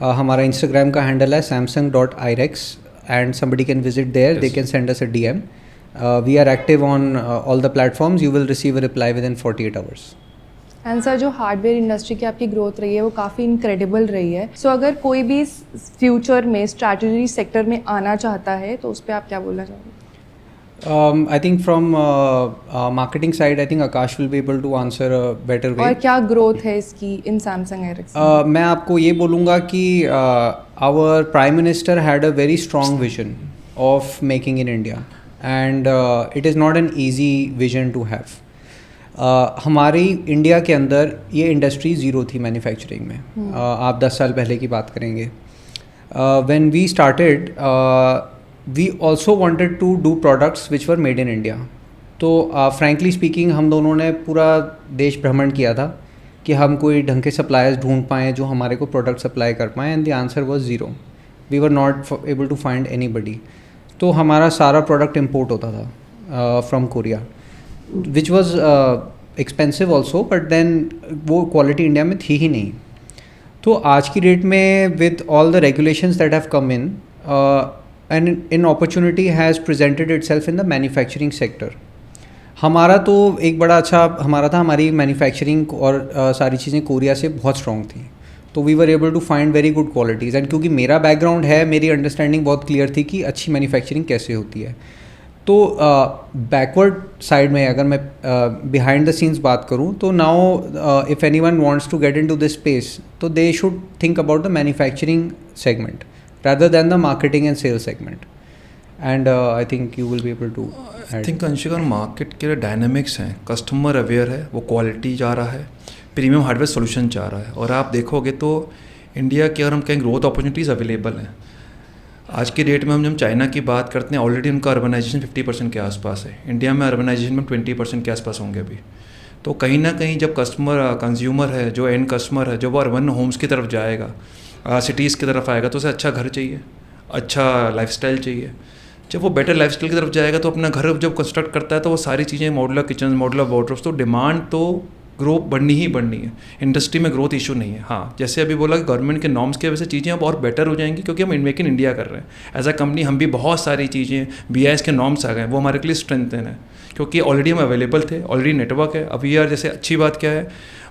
हमारा इंस्टाग्राम का हैंडल है samsung.irex, and somebody can visit there. They can send us a DM. We are active on all the platforms. You will receive a reply within 48 hours. And sir, जो hardware industry की आपकी growth रही है वो काफ़ी incredible रही है. सो अगर कोई भी फ्यूचर में स्ट्रैटेजी सेक्टर में आना चाहता है तो उस पर आप क्या बोलना चाहोगे? I think from marketing side, I think Akash will be able to answer a better way. और क्या ग्रोथ है इसकी इन सैमसंग IREX? मैं आपको ये बोलूँगा कि our Prime Minister had a very strong vision of making in India, and it is not an easy vision to have. हमारी इंडिया के अंदर ये इंडस्ट्री ज़ीरो थी मैन्युफैक्चरिंग में. आप 10 साल पहले की बात करेंगे. When we started, we also wanted to do products which were made in India. तो frankly speaking हम दोनों ने पूरा देश भ्रमण किया था कि हम कोई ढंग के सप्लायर्स ढूंढ पाएँ जो हमारे को प्रोडक्ट सप्लाई कर पाएँ, and the answer was zero. We were not able to find anybody. तो हमारा सारा प्रोडक्ट इम्पोर्ट होता था from Korea, which was expensive also, but then वो क्वालिटी इंडिया में थी ही नहीं. तो आज की डेट में with all the regulations that have come in, an opportunity has presented itself in the manufacturing sector. हमारा तो एक बड़ा अच्छा हमारा था, हमारी मैन्युफैक्चरिंग और सारी चीज़ें कोरिया से बहुत स्ट्रॉन्ग थी, तो we were able to find very good qualities. And क्योंकि मेरा बैकग्राउंड है, मेरी अंडरस्टैंडिंग बहुत क्लियर थी कि अच्छी मैन्युफैक्चरिंग कैसे होती है. तो बैकवर्ड साइड में अगर मैं बिहाइंड द सीन्स बात करूँ तो now if anyone wants to get into this space तो they should think about the manufacturing segment rather than the marketing and sales segment. And I think you will be able to I think Anshika market के dynamics हैं, customer aware है, वो quality जा रहा है, premium hardware solution जा रहा है। और आप देखोगे तो इंडिया की अगर हम कहें ग्रोथ अपॉर्चुनिटीज़ अवेलेबल हैं। आज की डेट में हम जब चाइना की बात करते हैं ऑलरेडी उनका अर्बनाइजेशन 50% के आसपास है, इंडिया में अर्बनाइजेशन में 20% के आसपास होंगे अभी। तो कहीं ना कहीं जब कंज्यूमर है, जो एंड कस्टमर है, जब वो अर्बन होम्स की तरफ जाएगा, सिटीज़ की तरफ आएगा तो उसे अच्छा घर चाहिए, अच्छा लाइफस्टाइल चाहिए। जब वो बेटर लाइफस्टाइल की तरफ जाएगा तो अपना घर जब कंस्ट्रक्ट करता है तो वो सारी चीज़ें मॉडुलर किचन, मॉडुलर वार्डरोब्स, तो डिमांड तो ग्रो बढ़नी ही बढ़नी है। इंडस्ट्री में ग्रोथ इशू नहीं है। हाँ, जैसे अभी बोला कि गवर्नमेंट के नॉर्म्स की वजह से चीज़ें अब और बेटर हो जाएंगी क्योंकि हम मेक इन इंडिया कर रहे हैं। एज अ कंपनी हम भी बहुत सारी चीज़ें BIS के नॉर्म्स आ गए, वो हमारे के लिए स्ट्रेंथन है क्योंकि ऑलरेडी हम अवेलेबल थे, ऑलरेडी नेटवर्क है। अभी यार जैसे अच्छी बात क्या है,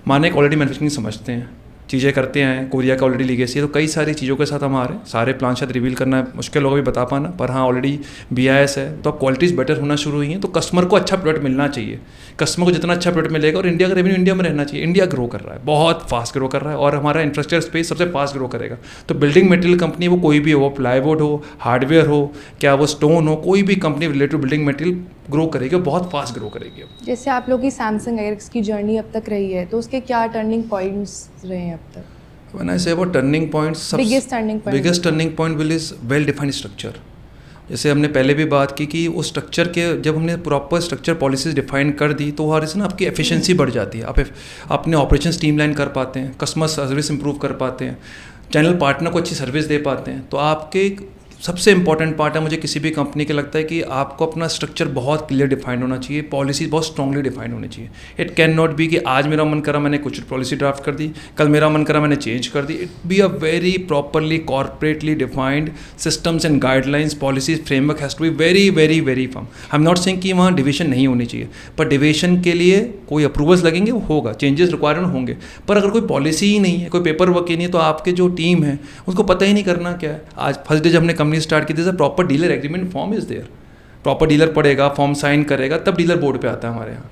माने एक ऑलरेडी मैन्युफैक्चरिंग समझते हैं, चीज़ें करते हैं, कोरिया का ऑलरेडी लीगेसी है, तो कई सारी चीज़ों के साथ हम आ रहे हैं। सारे प्लान शायद रिवील करना मुश्किल होगा भी बता पाना, पर हाँ ऑलरेडी BIS है, तो अब क्वालिटीज़ बेटर होना शुरू हुई हैं। तो कस्टमर को अच्छा प्रोडक्ट मिलना चाहिए, कस्टमर को जितना अच्छा प्रोडक्ट मिलेगा, और इंडिया का रेवेन्यू इंडिया में रहना चाहिए। इंडिया ग्रो कर रहा है, बहुत फास्ट ग्रो कर रहा है, और हमारा इंफ्रास्ट्रक्चर स्पेस सबसे फास्ट ग्रो करेगा। तो बिल्डिंग मटेरियल कंपनी वो कोई भी हो, प्लाईवुड हो, हार्डवेयर हो, क्या वो स्टोन हो, कोई भी company related to building material grow करेगी, बहुत फास्ट ग्रो करेगी। जैसे आप लोग की सैमसंग एयरक्स की जर्नी अब तक रही है, तो उसके क्या टर्निंग पॉइंट्स रहे हैं अब तक? When I say about turning points, biggest turning point will is well defined structure. जैसे हमने पहले भी बात की कि उस स्ट्रक्चर के जब हमने प्रॉपर स्ट्रक्चर पॉलिसीज डिफाइन कर दी तो हमारे से ना आपकी एफिशिएंसी बढ़ जाती है, आप अपने ऑपरेशन स्ट्रीमलाइन कर पाते हैं, कस्टमर सर्विस इंप्रूव कर पाते हैं, चैनल पार्टनर को अच्छी सर्विस दे पाते हैं। तो आपके सबसे इंपॉर्टेंट पार्ट है मुझे किसी भी कंपनी के लगता है कि आपको अपना स्ट्रक्चर बहुत क्लियर डिफाइंड होना चाहिए, पॉलिसी बहुत स्ट्रांगली डिफाइंड होनी चाहिए। इट कैन नॉट बी कि आज मेरा मन करा मैंने कुछ पॉलिसी ड्राफ्ट कर दी, कल मेरा मन करा मैंने चेंज कर दी। It be a very properly corporately defined systems and guidelines, policies, framework has to be very very very firm. I am not saying कि वहाँ डिवीजन नहीं होनी चाहिए, पर डिवीजन के लिए कोई अप्रूवल्स लगेंगे, वो होगा, चेंजेस रिक्वायरमेंट होंगे, पर अगर कोई पॉलिसी ही नहीं है, कोई पेपर वर्क ही नहीं है, तो आपके जो टीम है उसको पता ही नहीं करना क्या है। आज फर्स्ट डे जब हमने कंपनी स्टार्ट की थी, proper dealer agreement form is there, proper dealer पढ़ेगा, फॉर्म साइन करेगा, तब डीलर बोर्ड पे आता है हमारे यहाँ।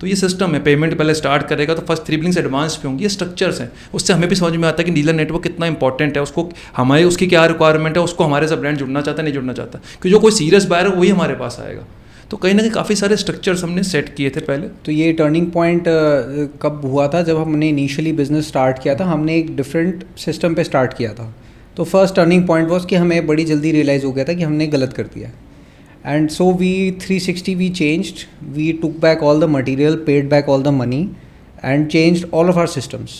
तो ये सिस्टम है, पेमेंट पहले स्टार्ट करेगा तो फर्स्ट 3 बिलिंग्स एडवांस पे होंगी, ये स्ट्रक्चर्स हैं। उससे हमें भी समझ में आता है कि डीलर नेटवर्क कितना इंपॉर्टेंट है, उसको हमारे उसकी क्या रिक्वायरमेंट है, उसको हमारे साथ ब्रांड जुड़ना चाहता है नहीं जुड़ना चाहता, क्योंकि जो कोई सीरियस बायर है वही हमारे पास आएगा। तो कहीं ना कहीं काफ़ी सारे स्ट्रक्चर्स हमने सेट किए थे पहले। तो ये टर्निंग पॉइंट कब हुआ था? जब हमने इनिशियली बिजनेस स्टार्ट किया था, हमने एक डिफरेंट सिस्टम पे स्टार्ट किया था। तो फर्स्ट टर्निंग पॉइंट वॉज कि हमें बड़ी जल्दी रियलाइज़ हो गया था कि हमने गलत कर दिया। And so we 360 we changed, we took back all the material, paid back all the money and changed all of our systems,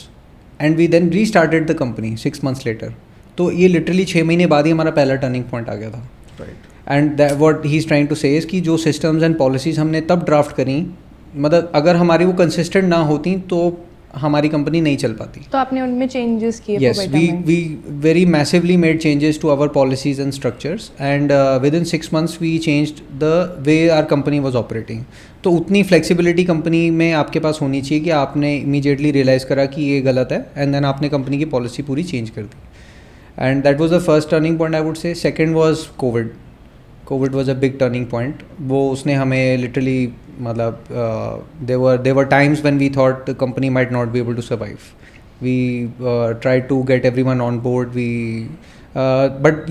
and we then restarted the company 6 months later. तो ये लिटरली 6 महीने बाद ही हमारा पहला turning point आ गया था। Right. And what he is trying to say is कि जो सिस्टम्स एंड पॉलिसीज़ हमने तब ड्राफ्ट करी, मतलब अगर हमारी वो कंसिस्टेंट ना होती तो हमारी कंपनी नहीं चल पाती। तो आपने उनमें चेंजेस किए? Yes, we very massively made changes to our policies and structures, and within 6 months we changed the way our company was operating. तो उतनी flexibility कंपनी में आपके पास होनी चाहिए कि आपने immediately realize करा कि ये गलत है, and then आपने कंपनी की पॉलिसी पूरी चेंज कर दी। And that was the first turning point, I would say. Second was COVID. COVID was a big turning point. वो उसने हमें literally मतलब there were times when we thought the company might not be able to survive. We tried to get everyone on board. But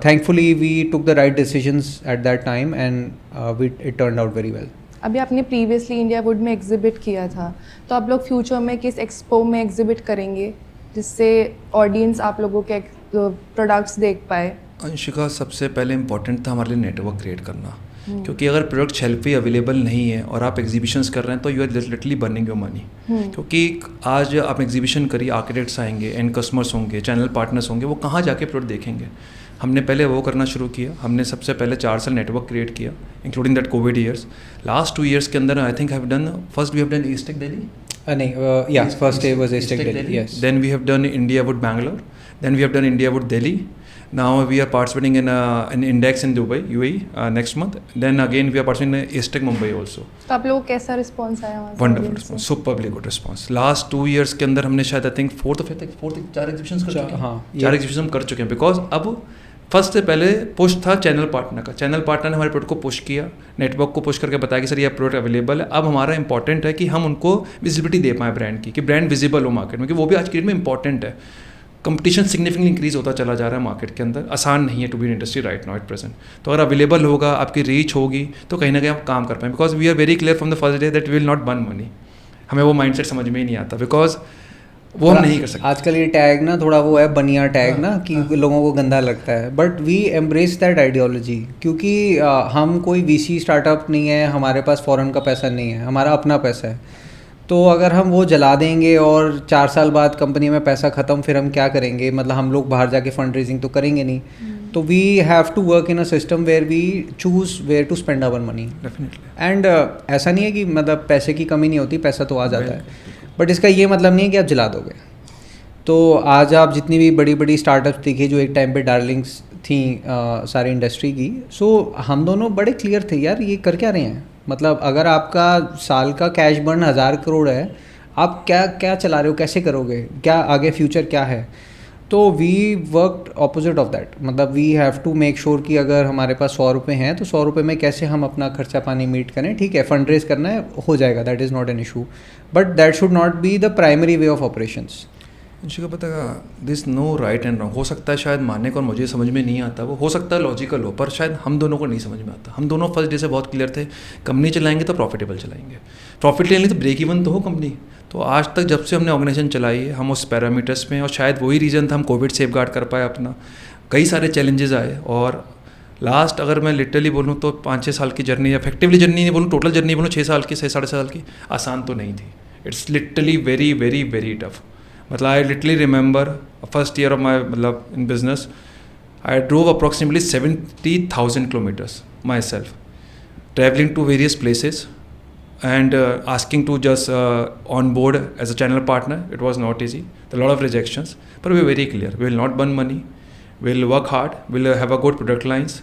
thankfully we took the right decisions at that time, and it turned out very well. अभी आपने previously India would में exhibit किया था, तो आप लोग future में किस एक्सपो में एग्जिबिट करेंगे जिससे ऑडियंस आप लोगों के प्रोडक्ट्स देख पाए? अंशिका, सबसे पहले इंपॉर्टेंट था हमारे लिए नेटवर्क क्रिएट करना, क्योंकि अगर प्रोडक्ट शेल्फ पे अवेलेबल नहीं है और आप एग्जीबिशंस कर रहे हैं तो you are literally burning your money. क्योंकि आज आप एग्जीबिशन करिए, आर्किटेक्ट्स आएंगे, एंड कस्टमर्स होंगे, चैनल पार्टनर्स होंगे, वो कहाँ जाके प्रोडक्ट देखेंगे? हमने पहले वो करना शुरू किया। हमने सबसे पहले 4 साल नेटवर्क क्रिएट किया, including that covid years. Last 2 years के अंदर I think have done, first we have done Eastech Delhi, first day was Aztec Delhi, yes. Then we have done India Wood Bangalore, then we have done India Wood Delhi. Now we are participating in an index in Dubai, UAE next month. Then again we are participating in Aztec Mumbai also. तो आप लोगों को कैसा response आया वहाँ से? Wonderful response, superbly good response. Last 2 years के अंदर हमने शायद आई थिंक 4 एग्जीबिशंस कर चुके हैं। 4 एग्जीबिशन कर चुके हैं, बिकॉज अब फर्स्ट से पहले पुश था चैनल पार्टनर का। चैनल पार्टनर ने हमारे प्रोडक्ट को पुश किया, नेटवर्क को पुश करके बताया कि सर ये प्रोडक्ट अवेलेबल है। अब हमारा इंपॉर्टेंट है कि हम उनको विजिबिलिटी दे पाएँ ब्रांड की, कि ब्रांड विजिबल हो मार्केट में, कि वो भी आज की डेट में इंपॉर्टेंट है। कंपटीशन सिग्निफिकेंटली इंक्रीज होता चला जा रहा है मार्केट के अंदर, आसान नहीं है to be in industry right now at present. तो अगर अवेलेबल होगा, आपकी रीच होगी, तो कहीं ना कहीं आप काम कर पाएँ। Because we are very clear from the first day that we will not burn money. हमें वो माइंडसेट समझ में ही नहीं आता, बिकॉज वो हम नहीं कर सकते। आजकल ये टैग ना थोड़ा वो है बनिया टैग ना, कि लोगों को गंदा लगता है, but we embrace that ideology, क्योंकि हम कोई वीसी स्टार्टअप नहीं है, हमारे पास फॉरेन का पैसा नहीं है, हमारा अपना पैसा है। तो अगर हम वो जला देंगे और 4 साल बाद कंपनी में पैसा ख़त्म, फिर हम क्या करेंगे? मतलब हम लोग बाहर जाके फंड रेजिंग तो करेंगे नहीं। तो we have to work in a system where we choose where to spend our money definitely. And ऐसा नहीं है कि मतलब पैसे की कमी नहीं होती, पैसा तो आ जाता है, बट इसका ये मतलब नहीं है कि आप जला दोगे। तो आज आप जितनी भी बड़ी बड़ी स्टार्टअप्स देखिए जो एक टाइम पे डार्लिंग्स थी सारी इंडस्ट्री की, सो हम दोनों बड़े क्लियर थे यार ये कर क्या रहे हैं। मतलब अगर आपका साल का कैश बर्न 1000 करोड़ है, आप क्या क्या चला रहे हो, कैसे करोगे, क्या आगे फ्यूचर क्या है? तो we worked opposite of that. मतलब we have to make sure कि अगर हमारे पास 100 रुपये हैं तो 100 रुपये में कैसे हम अपना खर्चा पानी मीट करें। ठीक है, फंड रेज करना है, हो जाएगा, that is not an issue, but that should not be the primary way of operations. मुझे को पता this no right and wrong. हो सकता है शायद मानने को और मुझे समझ में नहीं आता, वो हो सकता है लॉजिकल हो, पर शायद हम दोनों को नहीं समझ में आता। हम दोनों फर्स्ट डे से बहुत क्लियर थे, कंपनी चलाएंगे तो प्रॉफिटेबल चलाएंगे, प्रॉफिट लेंगे तो ब्रेक इवन तो हो कंपनी। तो आज तक जब से हमने ऑर्गेनाइजेशन चलाई है, हम उस पैरामीटर्स में, और शायद वही रीज़न था हम कोविड सेफ गार्ड कर पाए अपना। कई सारे चैलेंजेस आए, और लास्ट अगर मैं लिटरली बोलूँ तो 5-6 साल की जर्नी, इफेक्टिवली जर्नी नहीं बोलूँ, टोटल जर्नी बोलूँ 6 साल की, 6 साढ़े साल की, आसान तो नहीं थी। It's literally very very very tough. मतलब I literally remember first year of my मतलब in business, I drove approximately 70,000 kilometres myself, travelling to various places and asking to just on board as a channel partner. It was not easy. There were a lot of rejections, but we were very clear. We will not burn money. We will work hard. We will have a good product lines.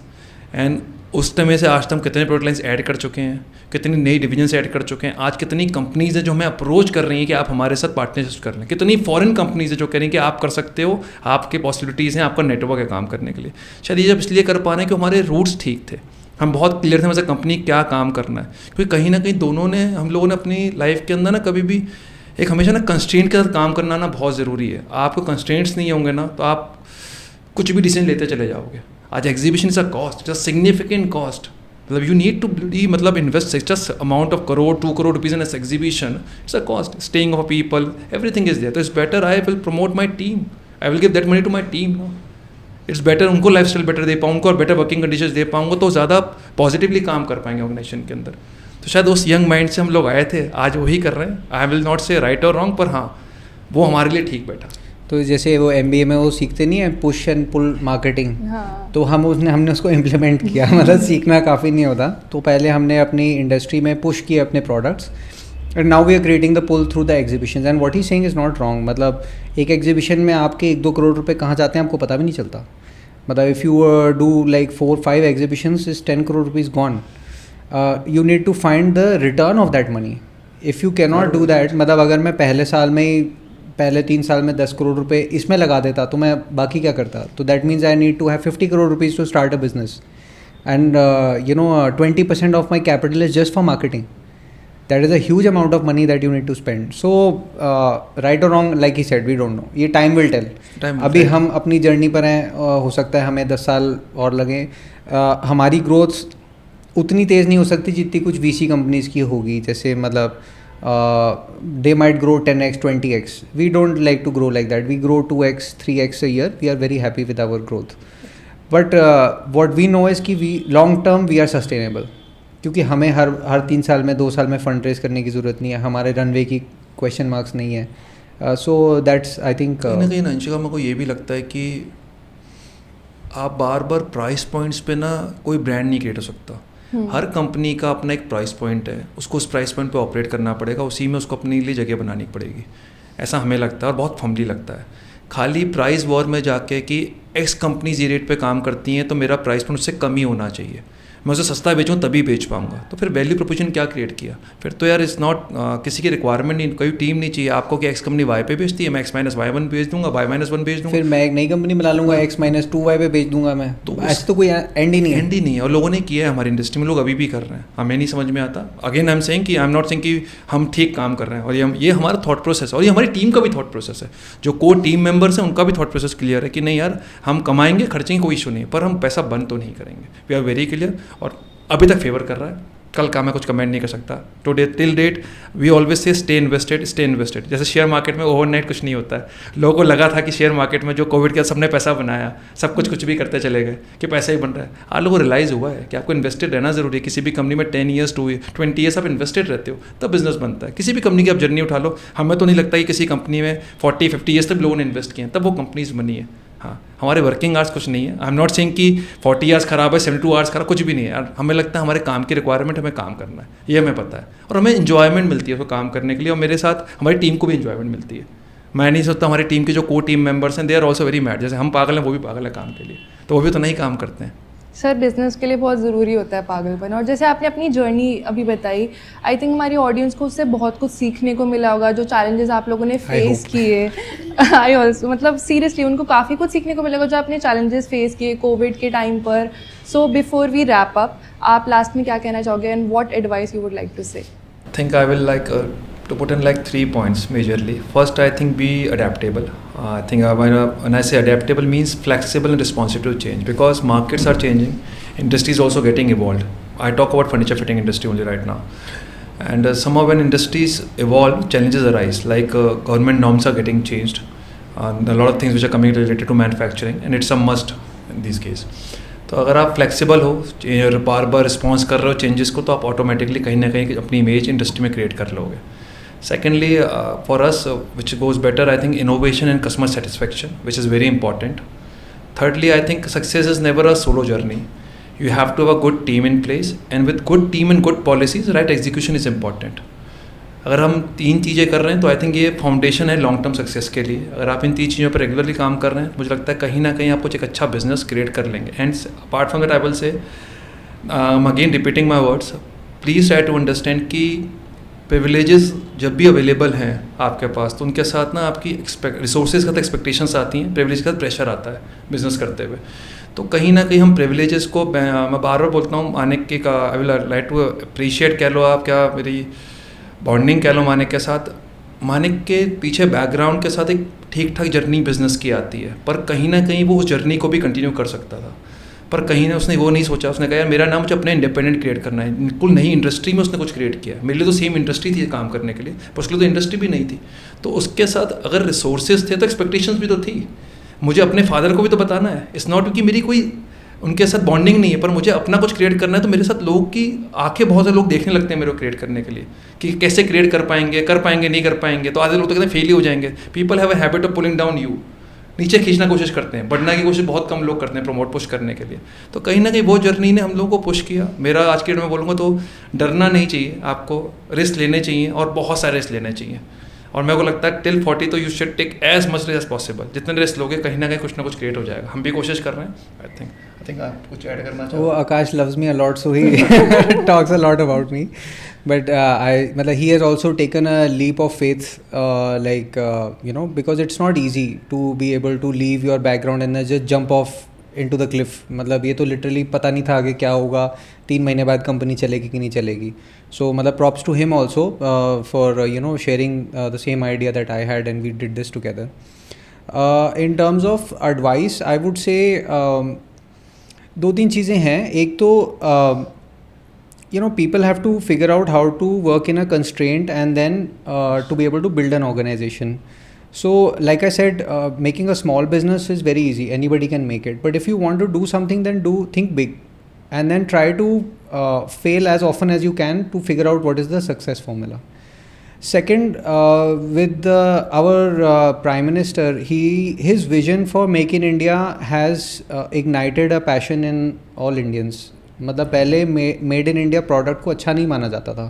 And उस समय से आज तक हम कितने product lines add कर चुके हैं, कितनी नई डिवीजन्स ऐड कर चुके हैं। आज कितनी कंपनीज़ हैं जो हमें अप्रोच कर रही हैं कि आप हमारे साथ पार्टनरशिप कर लें। कितनी फॉरेन कंपनीज़ हैं जो कह रही हैं कि आप कर सकते हो, आपके पॉसिबिलिटीज़ हैं, आपका नेटवर्क है काम करने के लिए। शायद ये जब इसलिए कर पा रहे हैं कि हमारे रूट्स ठीक थे, हम बहुत क्लियर थे मतलब कंपनी क्या काम करना है। क्योंकि कहीं ना कहीं दोनों ने, हम लोगों ने अपनी लाइफ के अंदर ना कभी भी एक हमेशा ना कंस्ट्रेंट के साथ काम करना ना बहुत ज़रूरी है। आपको कंस्ट्रेंट्स नहीं होंगे ना तो आप कुछ भी डिसीजन लेते चले जाओगे। आज exhibition is a cost, it's a significant cost. मतलब यू नीड टू बी मतलब invest just amount of crore 2 crore rupees in S exhibition, it's a cost, staying of people, everything is there. तो it's better I will promote my team, I will give that money to my team. It's better, उनको lifestyle better दे पाऊँ, उनको और better working conditions दे पाऊँगा तो ज़्यादा positively काम कर पाएंगे ऑर्गेनाइजेशन के अंदर। तो शायद उस यंग माइंड से हम लोग आए थे, आज वही कर रहे हैं। आई विल नॉट से राइट और रॉन्ग, पर हाँ वो हमारे लिए ठीक बैठा। तो जैसे वो MBA में वो सीखते नहीं है पुश एंड पुल मार्केटिंग, हाँ. तो हमने उसको इम्प्लीमेंट किया। मतलब सीखना काफ़ी नहीं होता। तो पहले हमने अपनी इंडस्ट्री में पुश किए अपने products, and now we are creating the pull through the exhibition. And what he saying is not wrong. मतलब एक एग्जीबिशन में आपके 1-2 करोड़ रुपए कहाँ जाते हैं आपको पता भी नहीं चलता। मतलब if you do like 4-5 exhibitions is 10 crore rupees gone. You need to find the return of that money. If you can not do that, मतलब अगर मैं पहले साल में ही, पहले 3 साल में 10 करोड़ रुपए इसमें लगा देता तो मैं बाकी क्या करता। तो that means I need to have 50 crore rupees to start a business, and 20% of my capital is just for marketing. That is a huge amount of money that you need to spend. So right और wrong like he said, we don't know, ये time will tell. अभी हम अपनी journey पर हैं, हो सकता है हमें 10 साल और लगे। हमारी ग्रोथ उतनी तेज़ नहीं हो सकती जितनी कुछ VC कंपनीज़ की होगी। जैसे मतलब they might grow 10x 20x. We don't like to grow like that. We grow 2x 3x a year. We are very happy with our growth, but what we know is कि we long term we are sustainable, क्योंकि हमें हर 3 साल में 2 साल में fund raise करने की ज़रूरत नहीं है। हमारे रनवे की क्वेश्चन मार्क्स नहीं है। सो दैट्स आई थिंक कहीं ना अंशिका मेरे को ये भी लगता है कि आप बार बार प्राइस पॉइंट्स पे ना कोई ब्रांड नहीं क्रिएट हो सकता। हर कंपनी का अपना एक प्राइस पॉइंट है, उसको उस प्राइस पॉइंट पे ऑपरेट करना पड़ेगा, उसी में उसको अपने लिए जगह बनानी पड़ेगी। ऐसा हमें लगता है और बहुत फमली लगता है। खाली प्राइस वॉर में जाके कि एक्स कंपनीज ये रेट पे काम करती हैं तो मेरा प्राइस पॉइंट उससे कम ही होना चाहिए, मैं उसे सस्ता बेचूँ तभी बेच पाऊँगा, तो फिर वैल्यू प्रोपोजिशन क्या क्रिएट किया? फिर तो यार इट्स नॉट किसी की रिक्वायरमेंट नहीं, कोई टीम नहीं चाहिए आपको कि एक्स कंपनी वाई पे बेचती है, मैं X-Y1 बेच दूंगा, Y-1 बेच दूंगा, फिर मैं एक नई कंपनी बना लूँगा X-2Y पे बेच दूंगा मैं, तो ऐसे तो कोई एंड ही नहीं है। एंड ही नहीं है, और लोगों ने किया है हमारी इंडस्ट्री में, लोग अभी भी कर रहे हैं, हमें नहीं समझ में आता। अगेन आई एम सेइंग कि आई एम नॉट सेइंग कि हम ठीक काम कर रहे हैं, और ये हमारा थॉट प्रोसेस है, और ये हमारी टीम का भी थॉट प्रोसेस है, जो कोर टीम मेंबर्स हैं उनका भी थॉट प्रोसेस क्लियर है कि नहीं यार हम कमाएंगे, खर्चेंगे, कोई इशू नहीं है, पर हम पैसा बंद तो नहीं करेंगे। वी आर वेरी क्लियर, और अभी तक फेवर कर रहा है। कल का मैं कुछ कमेंट नहीं कर सकता। Today till date we always say stay invested. जैसे शेयर मार्केट में ओवरनाइट कुछ नहीं होता है। लोगों को लगा था कि शेयर मार्केट में जो कोविड के बाद सबने पैसा बनाया, सब कुछ भी करते चले गए कि पैसा ही बन रहा है। आज लोगों को रियलाइज़ हुआ है कि आपको इन्वेस्टेड रहना ज़रूरी है। किसी भी कंपनी में 10 ईयर्स 20 ईयर्स आप इन्वेस्टेड रहते हो तब बिजनेस बनता है। किसी भी कंपनी की आप जर्नी उठा लो, हमें तो नहीं लगता कि किसी कंपनी में 40-50 ईयर्स तक लोगों ने इन्वेस्ट किए हैं तब वो कंपनीज बनी है। हाँ, हमारे वर्किंग आवर्स कुछ नहीं है। आई एम नॉट सेइंग कि 40 आवर्स खराब है, 72 आवर्स खराब, कुछ भी नहीं है यार। हमें लगता है हमारे काम की रिक्वायरमेंट, हमें काम करना है, ये हमें पता है, और हमें इन्जॉयमेंट मिलती है उसको काम करने के लिए, और मेरे साथ हमारी टीम को भी इन्जॉयमेंट मिलती है। मैं नहीं सोचता हमारी टीम के जो को टीम मेंबर्स हैं they are also very mad. जैसे हम पागल हैं वो भी पागल है काम के लिए, तो वो भी तो नहीं काम करते हैं। सर बिज़नेस के लिए बहुत ज़रूरी होता है पागलपन, और जैसे आपने अपनी जर्नी अभी बताई, आई थिंक हमारी ऑडियंस को उससे बहुत कुछ सीखने को मिला होगा। जो चैलेंजेस आप लोगों ने फेस किए, आई ऑल्सो, मतलब सीरियसली उनको काफ़ी कुछ सीखने को मिलेगा जो आपने चैलेंजेस फेस किए कोविड के टाइम पर। So before we wrap up, आप लास्ट में क्या कहना चाहोगे and what advice you would like to say? think I will like to put in like 3 points majorly. First, I think be adaptable. I think when I say adaptable means flexible and responsive to change, because markets are changing, industry is also getting evolved. I talk about furniture fitting industry only right now, and somehow when industries evolve, challenges arise, like government norms are getting changed, a lot of things which are coming related to manufacturing, and it's a must in these cases. तो अगर आप flexible हो और बार बार response कर रहे हो changes को, तो आप ऑटोमेटिकली कहीं ना कहीं अपनी इमेज इंडस्ट्री में क्रिएट कर लोगे। Secondly for us which goes better, I think innovation and customer satisfaction which is very important. Thirdly, I think success is never a solo journey, you have to have a good team in place, and with good team and good policies right execution is important. अगर हम 3 चीज़ें कर रहे हैं तो I think ये foundation है long term success के लिए। अगर आप इन 3 चीज़ों पर रेगुलरली काम कर रहे हैं, मुझे लगता है कहीं ना कहीं आप कुछ एक अच्छा बिजनेस क्रिएट कर लेंगे। And apart from that I will say, again repeating my words, please try to understand कि प्रिविलेजेस जब भी अवेलेबल हैं आपके पास, तो उनके साथ ना आपकी रिसोर्सेज का तो एक्सपेक्टेशंस आती हैं, प्रिविलेज का प्रेशर आता है बिजनेस करते हुए। तो कहीं ना कहीं हम प्रिविलेजेस को, मैं बार बार बोलता हूँ, मानिक के का I will like to appreciate कह लो आप, क्या मेरी बॉन्डिंग कह लो मानिक के साथ। मानिक के पीछे बैकग्राउंड के साथ एक ठीक ठाक जर्नी बिजनेस की आती है, पर कहीं ना कहीं वो उस जर्नी को भी कंटिन्यू कर सकता था, पर कहीं ना उसने वो नहीं सोचा। उसने कहा यार मेरा नाम मुझे अपने इंडिपेंडेंट क्रिएट करना है। बिल्कुल नई इंडस्ट्री में उसने कुछ क्रिएट किया। मेरे लिए तो सेम इंडस्ट्री थी काम करने के लिए, पर उसके लिए तो इंडस्ट्री भी नहीं थी। तो उसके साथ अगर रिसोर्सेज थे तो एक्सपेक्टेशंस भी तो थी। मुझे अपने फादर को भी तो बताना है। इट्स नॉट कि मेरी कोई उनके साथ बॉन्डिंग नहीं है, पर मुझे अपना कुछ क्रिएट करना है, तो मेरे साथ लोगों की आंखें, बहुत सारे लोग देखने लगते हैं मेरे को क्रिएट करने के लिए कि कैसे क्रिएट कर पाएंगे नहीं कर पाएंगे। तो आधे लोग तो कहते हैं फेल ही हो जाएंगे। People have a habit of pulling down you, नीचे खींचना कोशिश करते हैं, बढ़ने की कोशिश बहुत कम लोग करते हैं प्रमोट पुश करने के लिए। तो कहीं ना कहीं वो जर्नी ने हम लोगों को पुश किया। मेरा आज के डेट में बोलूँगा तो डरना नहीं चाहिए, आपको रिस्क लेने चाहिए, और बहुत सारे रिस्क लेने चाहिए। और मेरे को लगता है टिल 40 तो you should take as much risk as possible. जितने रिस्क लोगे कहीं ना कुछ क्रिएट हो जाएगा। हम भी कोशिश कर रहे हैं। आई थिंक आप कुछ ऐड करना चाहो? वो आकाश loves me a lot, so he talks a lot about me. But मतलब he has also taken a leap of faith, because it's not easy to be able to leave your background and then just jump off into the cliff. मतलब ये तो literally पता नहीं था आगे क्या होगा, 3 महीने बाद कंपनी चलेगी कि नहीं चलेगी. So मतलब props to him also for sharing the same idea that I had, and we did this together. In terms of advice, I would say 2-3 चीज़ें हैं. एक तो people have to figure out how to work in a constraint and then to be able to build an organization. So like I said, making a small business is very easy. Anybody can make it. But if you want to do something, then think big, and then try to fail as often as you can to figure out what is the success formula. Second, with our Prime Minister, his vision for Make in India has ignited a passion in all Indians. मतलब पहले made in India product को अच्छा नहीं माना जाता था,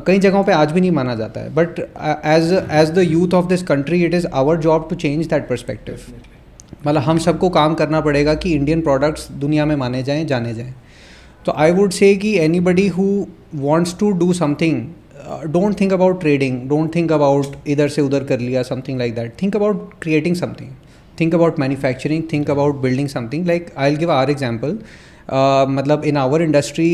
कई जगहों पे आज भी नहीं माना जाता है. But as the youth of this country, it is our job to change that perspective. मतलब हम सबको काम करना पड़ेगा कि इंडियन प्रोडक्ट्स दुनिया में माने जाएं, जाने जाएं. तो I would say कि anybody who wants to do something, don't think about trading, don't think about इधर से उधर कर लिया, something like that. Think about creating something. Think about manufacturing. Think about building something. Like I'll give our example. मतलब in our industry,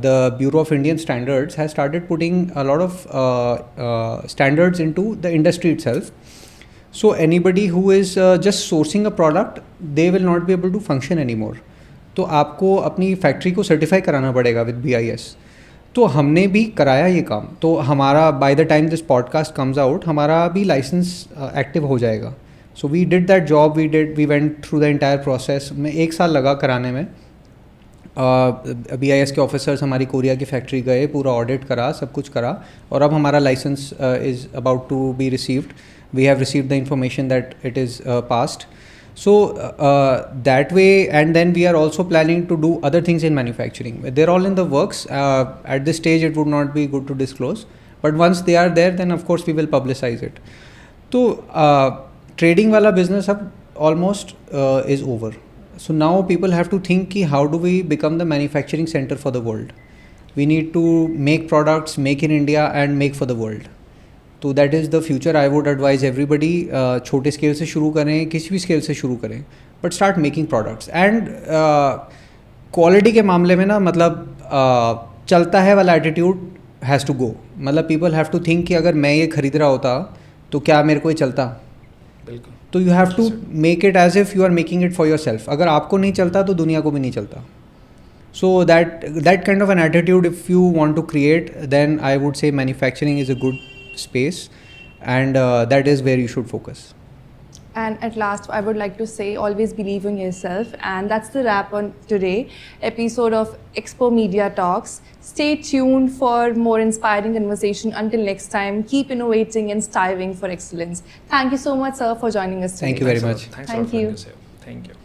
the Bureau of Indian Standards has started putting a lot of standards into the industry itself. So anybody who is just sourcing a product, they will not be able to function anymore. तो आपको अपनी factory को certify कराना पड़ेगा with BIS. तो हमने भी कराया ये काम. तो हमारा by the time this podcast comes out हमारा भी लाइसेंस एक्टिव हो जाएगा. So we did that job, we went through the entire process. में 1 साल लगा कराने में. BIS के ऑफिसर्स हमारी कोरिया की फैक्ट्री गए, पूरा ऑडिट करा, सब कुछ करा, और अब हमारा licence is about to be received. We have received the information that it is passed. So that way, and then we are also planning to do other things in manufacturing. They're all in the works. At this stage, it would not be good to disclose. But once they are there, then of course we will publicize it. So trading wala business अब almost is over. So now people have to think कि how do we become the manufacturing center for the world. We need to make products, make in India and make for the world. तो that is the future. I would advise everybody छोटे scale से शुरू करें, किसी भी scale से शुरू करें, but start making products. And quality के मामले में ना मतलब चलता है वाला एटीट्यूड हैज़ टू गो. मतलब पीपल हैव टू थिंक कि अगर मैं ये खरीद रहा होता तो क्या मेरे को ये चलता. बिल्कुल. तो you have to make it as if you are making it for yourself. अगर आपको नहीं चलता तो दुनिया को भी नहीं चलता. So that kind of an attitude, if you want to create, then I would say manufacturing is a good space, and that is where you should focus. And at last, I would like to say, always believe in yourself. And that's the wrap on today episode of Expo Media Talks. Stay tuned for more inspiring conversation. Until next time, keep innovating and striving for excellence. Thank you so much, sir, for joining us today. Thank you very much. Thanks Thank a lot for you. having us here. Thank you.